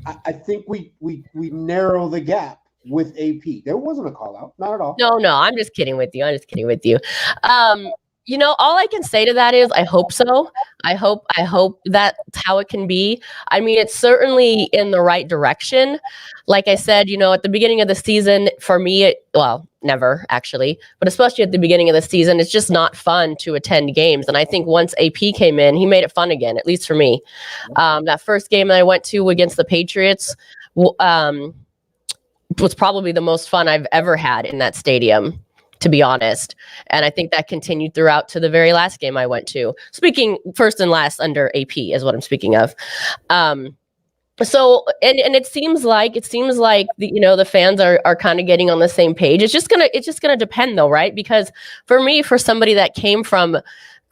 I think we narrow the gap with AP. There wasn't a call out, not at all. No, I'm just kidding with you. All I can say to that is I hope so. I hope that's how it can be. I mean, it's certainly in the right direction. Like I said, at the beginning of the season, for me, never actually, but especially at the beginning of the season, it's just not fun to attend games. And I think once AP came in, he made it fun again, at least for me. That first game that I went to against the Patriots was probably the most fun I've ever had in that stadium, to be honest. And I think that continued throughout to the very last game I went to. Speaking first and last under AP is what I'm speaking of. So it seems like the fans are kind of getting on the same page. It's just gonna depend though, right? Because for me, for somebody that came from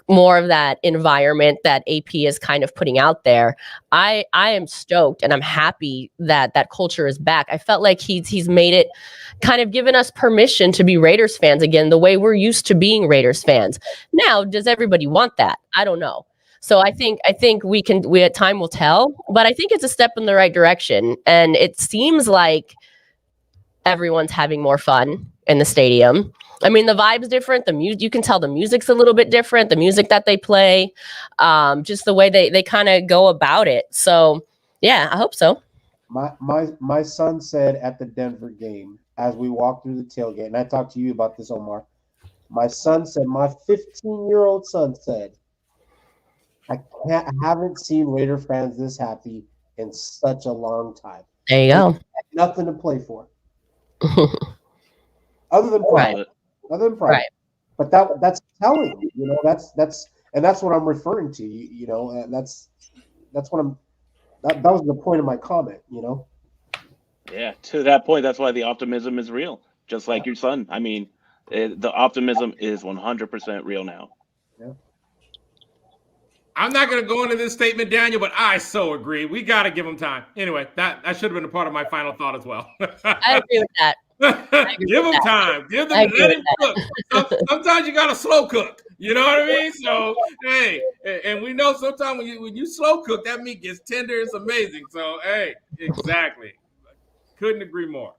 more of that environment that AP is kind of putting out there. I am stoked and I'm happy that that culture is back. I felt like he's made it, kind of given us permission to be Raiders fans again, the way we're used to being Raiders fans. Now, does everybody want that? I don't know. So I think we at time will tell, but I think it's a step in the right direction. And it seems like everyone's having more fun in the stadium. I mean, the vibe's different. The music, you can tell the music's a little bit different. The music that they play, just the way they kind of go about it. So, yeah, I hope so. My son said at the Denver game, as we walked through the tailgate, and I talked to you about this, Omar. My son said, my 15-year-old son said, I haven't seen Raider fans this happy in such a long time. There you go. Nothing to play for. Other than pride. Right. Other than pride. Right. But that's telling, you know, that's what I'm referring to, you know, and that's what that was the point of my comment, you know. Yeah, to that point, that's why the optimism is real. Just like your son. I mean, the optimism is 100% real now. Yeah. I'm not going to go into this statement, Daniel, but I so agree. We got to give him time. Anyway, that should have been a part of my final thought as well. I agree with that. Give them time. Give them let it cook. Sometimes you got to slow cook. You know what I mean? So, hey, and we know sometimes when you slow cook, that meat gets tender. It's amazing. So, hey, exactly. Couldn't agree more.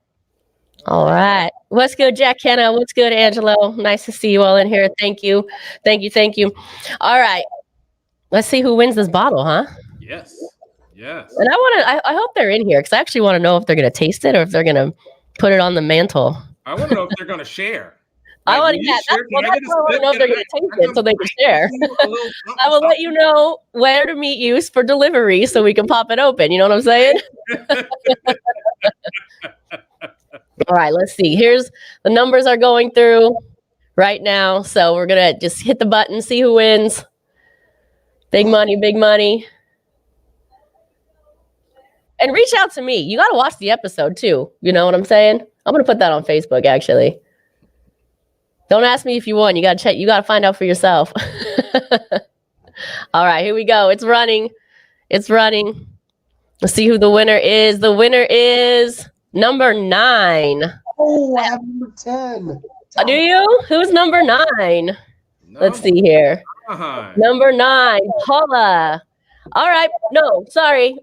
All right. What's good, Jack Kenna? What's good, Angelo? Nice to see you all in here. Thank you. All right. Let's see who wins this bottle, huh? Yes. And I hope they're in here because I actually want to know if they're going to taste it or if they're going to put it on the mantle. I want to know if they're going to share. I want to know if they're going to taste it so they can share. I will let you know where to meet you for delivery so we can pop it open. You know what I'm saying? All right, let's see. Here's the numbers are going through right now. So we're going to just hit the button, see who wins. Big money. And reach out to me. You got to watch the episode too. You know what I'm saying? I'm going to put that on Facebook, actually. Don't ask me if you won. You got to check. You got to find out for yourself. All right, here we go. It's running. Let's see who the winner is. The winner is number 9. Oh, I have number 10. Do you? Who's number 9? Let's see here. Number 9, Paula. All right. No, sorry.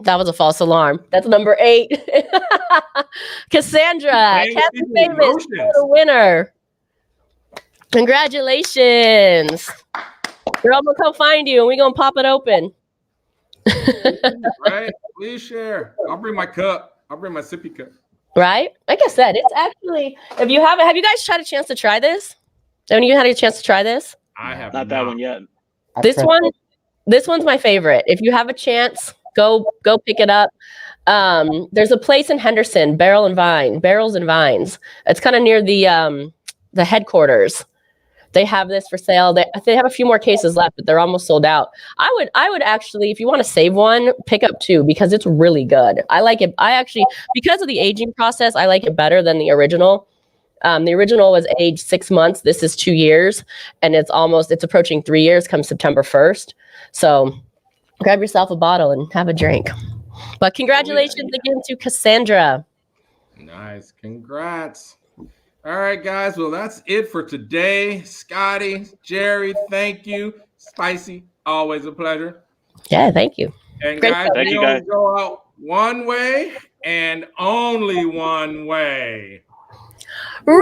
That was a false alarm. That's number 8. Cassandra. Kathy Famous, the winner. Congratulations. Girl, I'm going to come find you and we're going to pop it open. Right? Please share. I'll bring my cup. I'll bring my sippy cup. Right? Like I said, it's actually, have you guys had a chance to try this? Haven't you had a chance to try this? I have not that one yet. This one's my favorite. If you have a chance, go pick it up. There's a place in Henderson, Barrels and Vines. It's kind of near the headquarters. They have this for sale. They have a few more cases left, but they're almost sold out. I would actually, if you want to save one, pick up 2 because it's really good. I like it. I actually, because of the aging process, I like it better than the original. The original was aged 6 months. This is 2 years, and it's approaching 3 years come September 1st. So grab yourself a bottle and have a drink. But congratulations again to Cassandra. Nice. Congrats. All right, guys. Well, that's it for today. Scotty, Jerry, thank you. Spicy, always a pleasure. Yeah, thank you. And Great guys, we only go out one way and only one way. Ray!